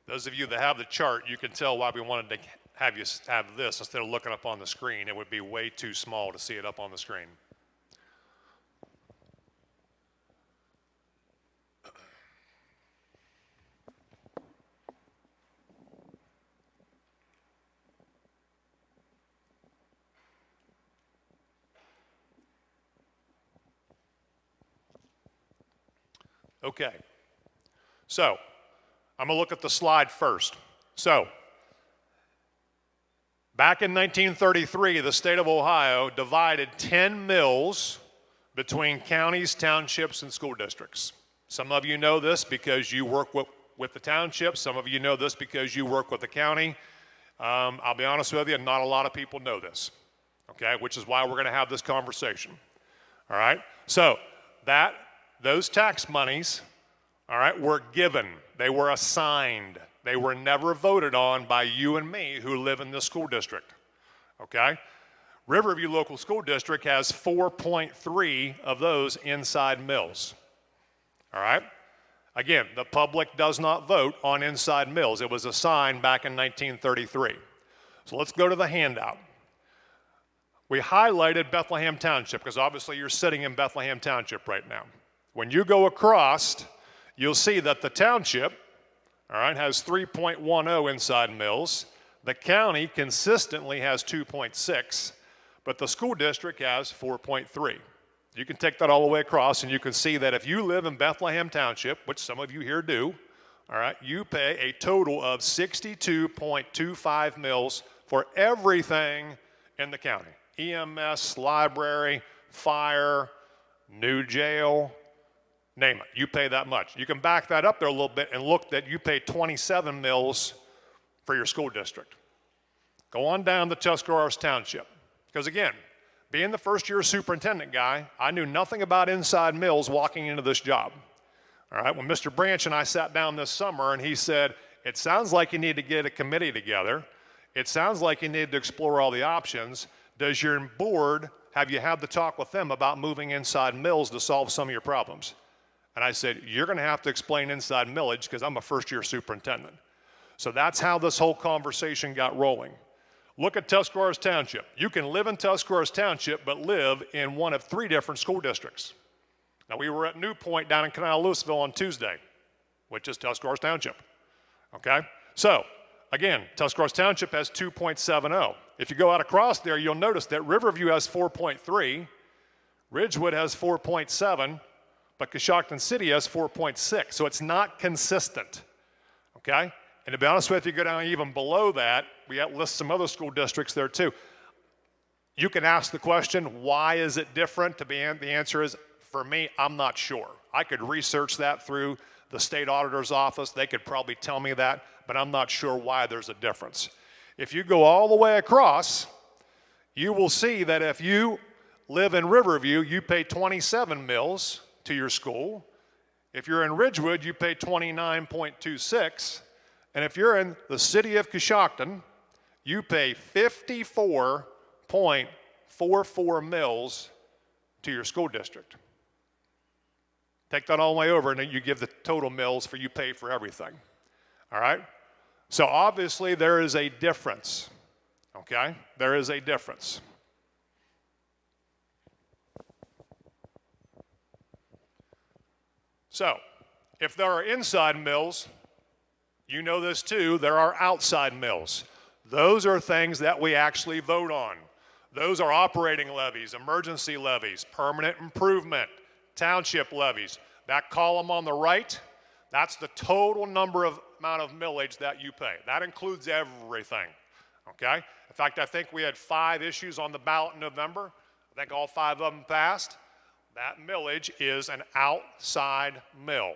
Those of you that have the chart, you can tell why we wanted to have you have this instead of looking up on the screen. It would be way too small to see it up on the screen. Okay, so I'm going to look at the slide first. So, back in 1933, the state of Ohio divided 10 mills between counties, townships, and school districts. Some of you know this because you work with the townships. Some of you know this because you work with the county. I'll be honest with you, not a lot of people know this, okay, which is why we're going to have this conversation. All right? So, those tax monies, all right, were given. They were assigned. They were never voted on by you and me who live in this school district, okay? Riverview Local School District has 4.3 of those inside mills, all right? Again, the public does not vote on inside mills. It was assigned back in 1933. So let's go to the handout. We highlighted Bethlehem Township because obviously you're sitting in Bethlehem Township right now. When you go across, you'll see that the township, all right, has 3.10 inside mills. The county consistently has 2.6, but the school district has 4.3. You can take that all the way across and you can see that if you live in Bethlehem Township, which some of you here do, all right, you pay a total of 62.25 mills for everything in the county. EMS, library, fire, new jail, name it. You pay that much. You can back that up there a little bit and look that you pay 27 mills for your school district. Go on down to Tuscarawas Township. Because again, being the first year superintendent guy, I knew nothing about inside mills walking into this job. All right, when Mr. Branch and I sat down this summer and he said, it sounds like you need to get a committee together. It sounds like you need to explore all the options. Does your board, have you had the talk with them about moving inside mills to solve some of your problems? And I said, you're gonna have to explain inside millage because I'm a first year superintendent. So that's how this whole conversation got rolling. Look at Tuscarawas Township. You can live in Tuscarawas Township, but live in one of 3 different school districts. Now, we were at New Point down in Canal Louisville on Tuesday, which is Tuscarawas Township, okay? So, again, Tuscarawas Township has 2.70. If you go out across there, you'll notice that Riverview has 4.3, Ridgewood has 4.7, but Coshocton City has 4.6, so it's not consistent, okay? And to be honest with you, go down even below that, we list some other school districts there too. You can ask the question, why is it different? The answer is, for me, I'm not sure. I could research that through the state auditor's office. They could probably tell me that, but I'm not sure why there's a difference. If you go all the way across, you will see that if you live in Riverview, you pay 27 mills to your school. If you're in Ridgewood, you pay 29.26. And if you're in the city of Coshocton, you pay 54.44 mills to your school district. Take that all the way over and then you give the total mills for you pay for everything. All right? So obviously there is a difference. Okay? There is a difference. So, if there are inside mills, you know this too, there are outside mills. Those are things that we actually vote on. Those are operating levies, emergency levies, permanent improvement, township levies. That column on the right, that's the total amount of millage that you pay. That includes everything, okay? In fact, I think we had 5 issues on the ballot in November. I think all 5 of them passed. That millage is an outside mill,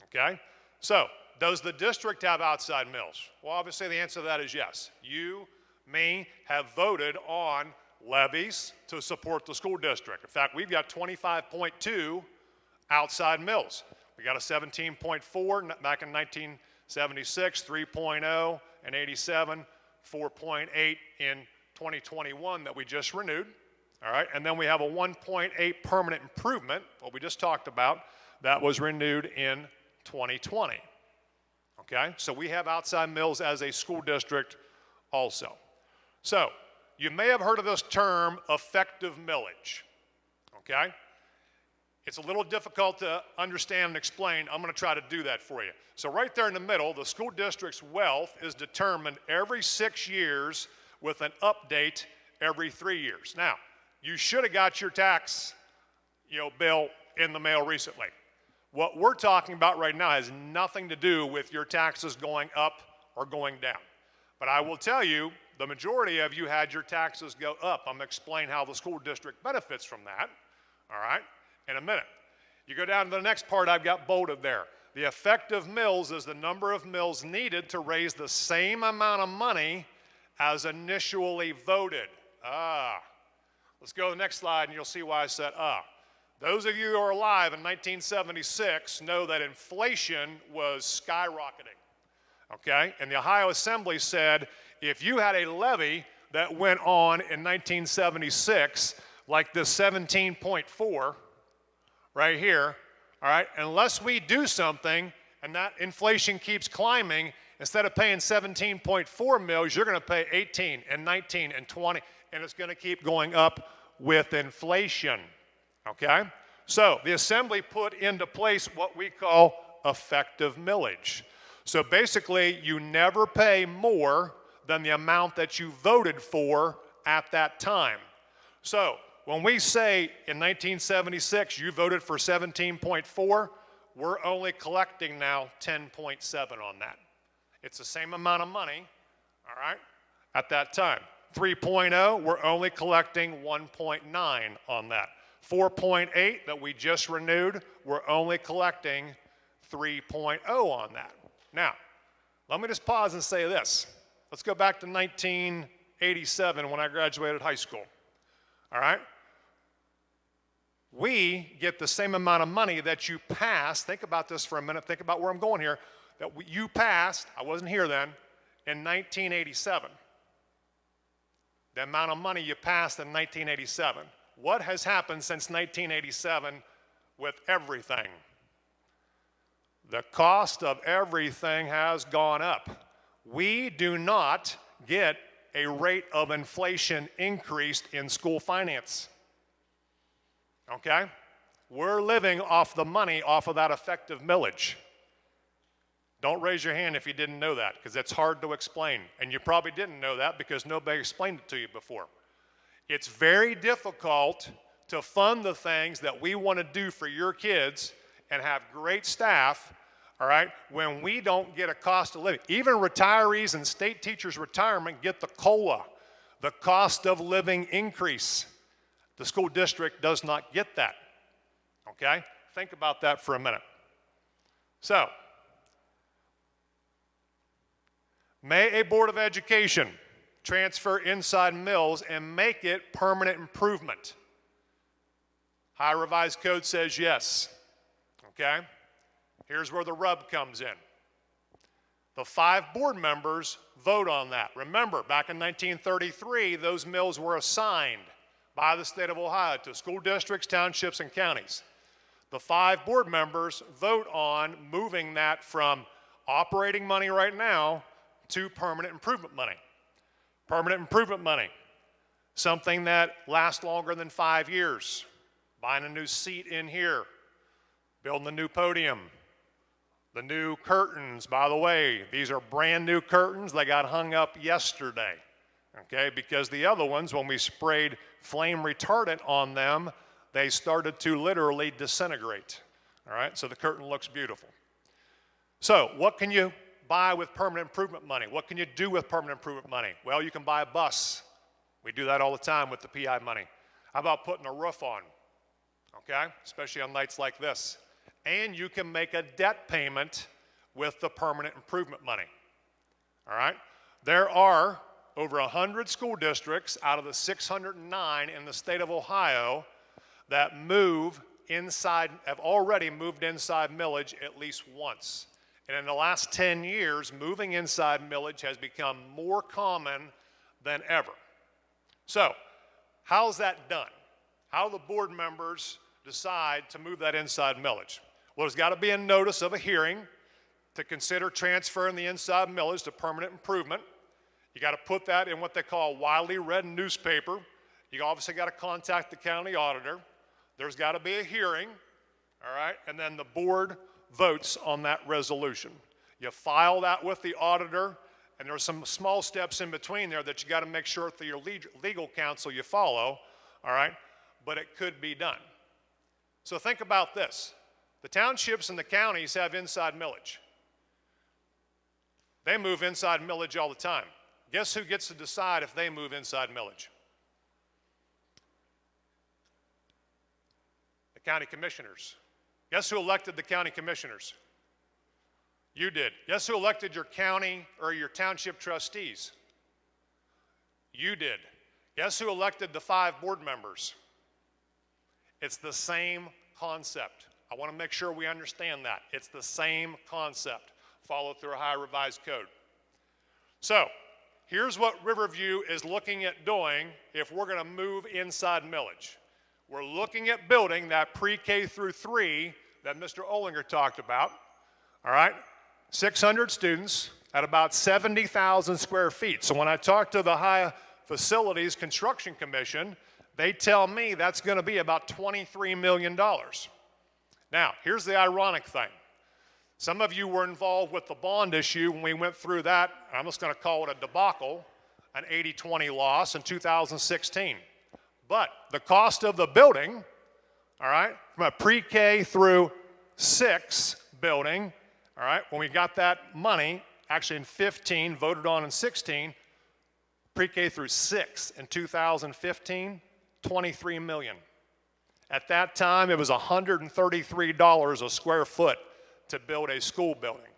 okay? So, does the district have outside mills? Well, obviously the answer to that is yes. You, me, have voted on levies to support the school district. In fact, we've got 25.2 outside mills. We got a 17.4 back in 1976, 3.0 in 87, 4.8 in 2021 that we just renewed. All right, and then we have a 1.8 permanent improvement, what we just talked about, that was renewed in 2020. Okay, so we have outside mills as a school district also. So, you may have heard of this term, effective millage, okay? It's a little difficult to understand and explain. I'm gonna try to do that for you. So right there in the middle, the school district's wealth is determined every 6 years with an update every 3 years. Now, you should have got your tax, bill in the mail recently. What we're talking about right now has nothing to do with your taxes going up or going down. But I will tell you, the majority of you had your taxes go up. I'm going to explain how the school district benefits from that, all right, in a minute. You go down to the next part I've got bolded there. The effective mills is the number of mills needed to raise the same amount of money as initially voted. Let's go to the next slide and you'll see why I said Those of you who are alive in 1976 know that inflation was skyrocketing. okay? And the Ohio Assembly said if you had a levy that went on in 1976, like this 17.4 right here, all right, unless we do something and that inflation keeps climbing, instead of paying 17.4 mils, you're going to pay 18 and 19 and 20, and it's going to keep going up with inflation, okay? So the Assembly put into place what we call effective millage. So basically, you never pay more than the amount that you voted for at that time. So when we say in 1976 you voted for 17.4, we're only collecting now 10.7 on that. It's the same amount of money, all right, at that time. 3.0, we're only collecting 1.9 on that. 4.8 that we just renewed, we're only collecting 3.0 on that. Now, let me just pause and say this. Let's go back to 1987 when I graduated high school, all right? We get the same amount of money that you passed. Think about this for a minute. Think about where I'm going here. That you passed, I wasn't here then, in 1987. The amount of money you passed in 1987. What has happened since 1987 with everything? The cost of everything has gone up. We do not get a rate of inflation increased in school finance. Okay? We're living off the money off of that effective millage. Don't raise your hand if you didn't know that, because it's hard to explain. And you probably didn't know that because nobody explained it to you before. It's very difficult to fund the things that we want to do for your kids and have great staff, all right, when we don't get a cost of living. Even retirees and state teachers' retirement get the COLA, the cost of living increase. The school district does not get that, okay? Think about that for a minute. So, may a Board of Education transfer inside mills and make it permanent improvement? High Revised Code says yes, okay? Here's where the rub comes in. The 5 board members vote on that. Remember, back in 1933, those mills were assigned by the state of Ohio to school districts, townships, and counties. The 5 board members vote on moving that from operating money right now to permanent improvement money. Permanent improvement money, something that lasts longer than 5 years. Buying a new seat in here, building a new podium, the new curtains. By the way, these are brand new curtains. They got hung up yesterday, okay? Because the other ones, when we sprayed flame retardant on them, they started to literally disintegrate, all right? So the curtain looks beautiful. So what can you buy with permanent improvement money? What can you do with permanent improvement money? Well, you can buy a bus. We do that all the time with the PI money. How about putting a roof on, okay? Especially on nights like this. And you can make a debt payment with the permanent improvement money, all right? There are over 100 school districts out of the 609 in the state of Ohio that move inside, have already moved inside millage at least once. And in the last 10 years, moving inside millage has become more common than ever. So, how's that done? How do the board members decide to move that inside millage? Well, there's got to be a notice of a hearing to consider transferring the inside millage to permanent improvement. You got to put that in what they call a widely read newspaper. You obviously got to contact the county auditor. There's got to be a hearing, all right? And then the board votes on that resolution. You file that with the auditor, and there's some small steps in between there that you got to make sure through your legal counsel you follow, all right? But it could be done. So think about this. The townships and the counties have inside millage. They move inside millage all the time. Guess who gets to decide if they move inside millage? The county commissioners. Guess who elected the county commissioners? You did. Guess who elected your county or your township trustees? You did. Guess who elected the 5 board members? It's the same concept. I want to make sure we understand that. It's the same concept. follow through Ohio Revised Code. So here's what Riverview is looking at doing if we're going to move inside millage. We're looking at building that pre-K through 3 that Mr. Olinger talked about, all right? 600 students at about 70,000 square feet. So when I talk to the Ohio Facilities Construction Commission, they tell me that's going to be about $23 million. Now, here's the ironic thing. Some of you were involved with the bond issue when we went through that. I'm just going to call it a debacle, an 80-20 loss in 2016. But the cost of the building, all right, from a pre-K through 6 building, all right, when we got that money, actually in 15, voted on in 16, pre-K through 6 in 2015, $23 million. At that time, it was $133 a square foot to build a school building.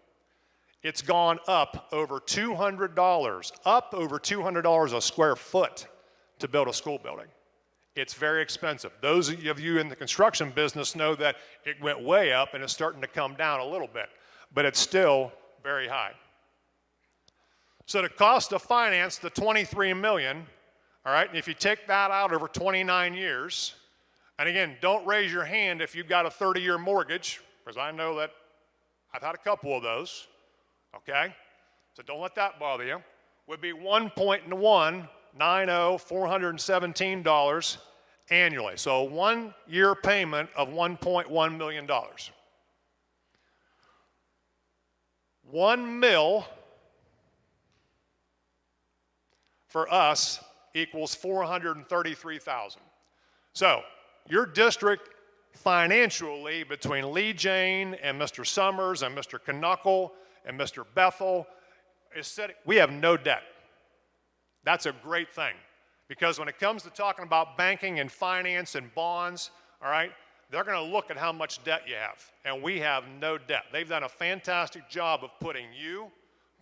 It's gone up over $200 a square foot to build a school building. It's very expensive. Those of you in the construction business know that it went way up and it's starting to come down a little bit, but it's still very high. So the cost to finance the $23 million, all right, and if you take that out over 29 years, and again, don't raise your hand if you've got a 30-year mortgage, because I know that I've had a couple of those, okay? So don't let that bother you. Would be $1.190,417 annually. So a 1-year payment of $1.1 million. 1 mil for us equals $433,000. So your district financially, between Lee Jane and Mr. Summers and Mr. Knuckle and Mr. Bethel, we have no debt. That's a great thing, because when it comes to talking about banking and finance and bonds, all right, they're going to look at how much debt you have, and we have no debt. They've done a fantastic job of putting you,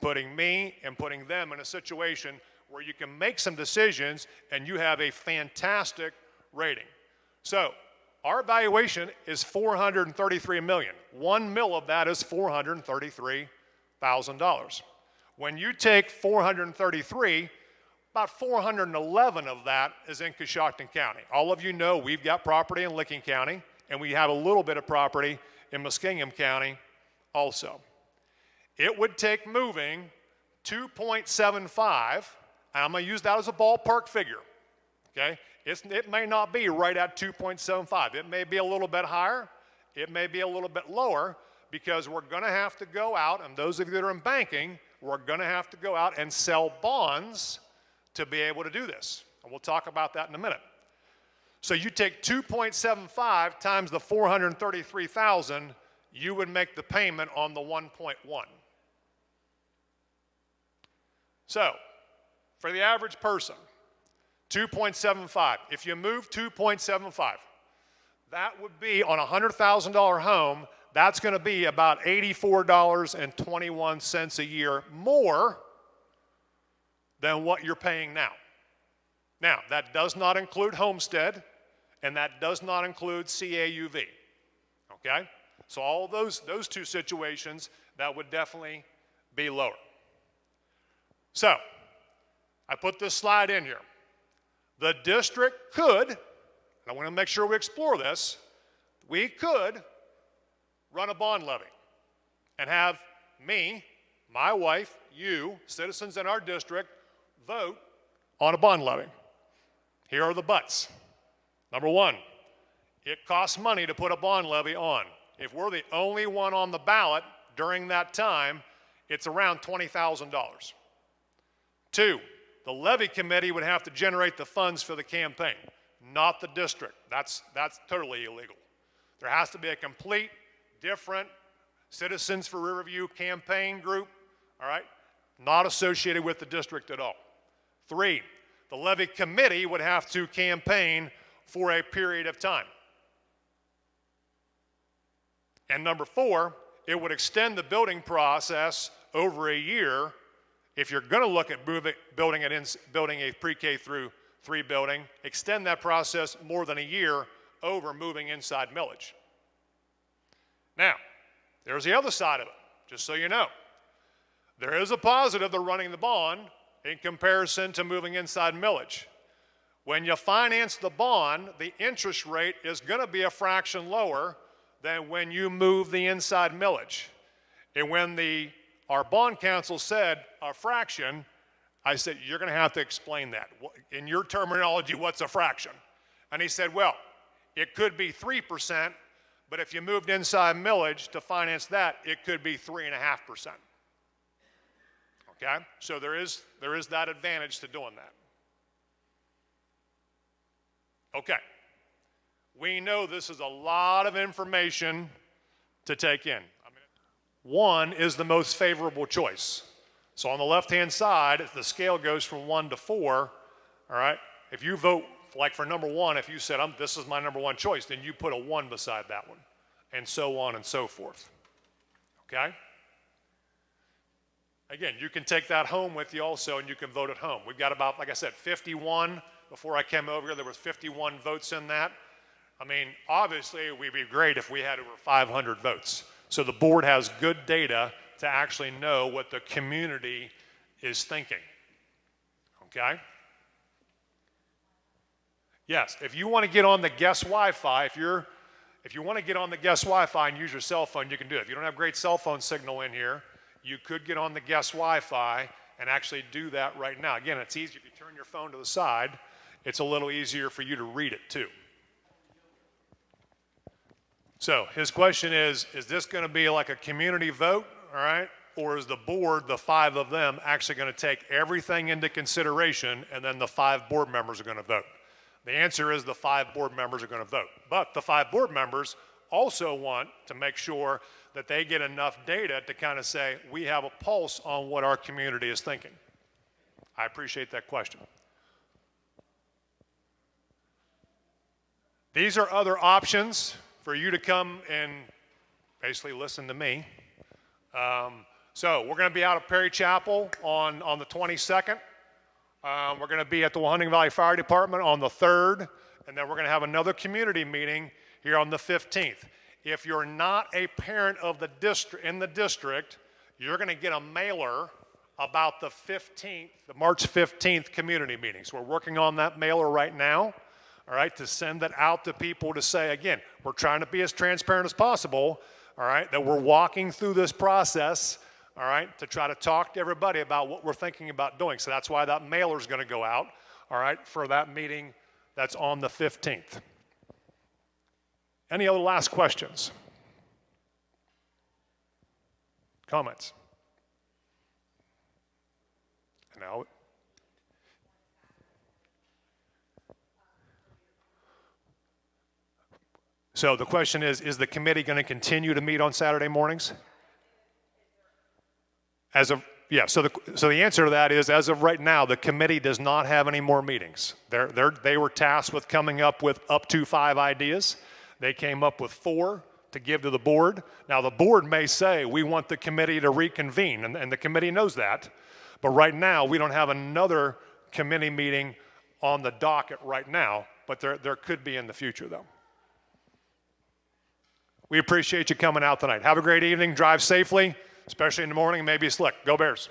putting me, and putting them in a situation where you can make some decisions and you have a fantastic rating. So our valuation is $433 million. 1 mil of that is $433,000. When you take 433, about 411 of that is in Coshocton County. All of you know we've got property in Licking County, and we have a little bit of property in Muskingum County also. It would take moving 2.75, and I'm going to use that as a ballpark figure, okay? It may not be right at 2.75. It may be a little bit higher. It may be a little bit lower, because we're going to have to go out, and those of you that are in banking, we're going to have to go out and sell bonds to be able to do this. And we'll talk about that in a minute. So you take 2.75 times the 433,000, you would make the payment on the 1.1. So for the average person, 2.75. If you move 2.75, that would be on a $100,000 home, that's going to be about $84.21 a year more than what you're paying now. Now, that does not include homestead, and that does not include CAUV, okay? So all those two situations, that would definitely be lower. So I put this slide in here. The district could, and I want to make sure we explore this, we could run a bond levy and have me, my wife, you, citizens in our district, vote on a bond levy. Here are the buts. Number one, it costs money to put a bond levy on. If we're the only one on the ballot during that time, it's around $20,000. Two, the levy committee would have to generate the funds for the campaign, not the district. That's totally illegal. There has to be a complete, different Citizens for Riverview campaign group, all right, not associated with the district at all. Three, the levy committee would have to campaign for a period of time. And number four, it would extend the building process over a year. If you're going to look at building a pre-K through 3 building, extend that process more than a year over moving inside millage. Now, there's the other side of it, just so you know. There is a positive to running the bond in comparison to moving inside millage. When you finance the bond, the interest rate is going to be a fraction lower than when you move the inside millage. And when our bond counsel said a fraction, I said, you're going to have to explain that. In your terminology, what's a fraction? And he said, well, it could be 3%, but if you moved inside millage to finance that, it could be 3.5%. Okay? So there is that advantage to doing that. Okay. We know this is a lot of information to take in. One is the most favorable choice. So on the left-hand side, if the scale goes from 1 to 4, all right, if you vote, like for number 1, if you said, this is my number 1 choice, then you put a 1 beside that one, and so on and so forth. Okay? Again, you can take that home with you also, and you can vote at home. We've got about, like I said, 51. Before I came over here, there was 51 votes in that. I mean, obviously, it would be great if we had over 500 votes. So the board has good data to actually know what the community is thinking. Okay? Yes, if you want to get on the guest Wi-Fi, if you want to get on the guest Wi-Fi and use your cell phone, you can do it. If you don't have great cell phone signal in here, you could get on the guest Wi-Fi and actually do that right now. Again, it's easy if you turn your phone to the side. It's a little easier for you to read it too. So his question is this going to be like a community vote, all right? Or is the board, the 5 of them, actually going to take everything into consideration and then the 5 board members are going to vote? The answer is the 5 board members are going to vote. But the 5 board members also want to make sure that they get enough data to kind of say, we have a pulse on what our community is thinking. I appreciate that question. These are other options for you to come and basically listen to me. So we're going to be out of Perry Chapel on the 22nd. We're going to be at the Huntington Valley Fire Department on the 3rd, and then we're going to have another community meeting here on the 15th. If you're not a parent of the district in the district, you're going to get a mailer about the 15th, the March 15th community meeting. So we're working on that mailer right now, all right, to send that out to people to say, again, we're trying to be as transparent as possible, all right, that we're walking through this process, all right, to try to talk to everybody about what we're thinking about doing. So that's why that mailer is going to go out, all right, for that meeting that's on the 15th. Any other last questions? Comments? No. So the question is the committee going to continue to meet on Saturday mornings? Yeah, so the answer to that is, as of right now, the committee does not have any more meetings. They were tasked with coming up with up to 5 ideas. They came up with 4 to give to the board. Now, the board may say, we want the committee to reconvene, and the committee knows that. But right now, we don't have another committee meeting on the docket right now, but there could be in the future, though. We appreciate you coming out tonight. Have a great evening. Drive safely, especially in the morning. Maybe slick. Go Bears.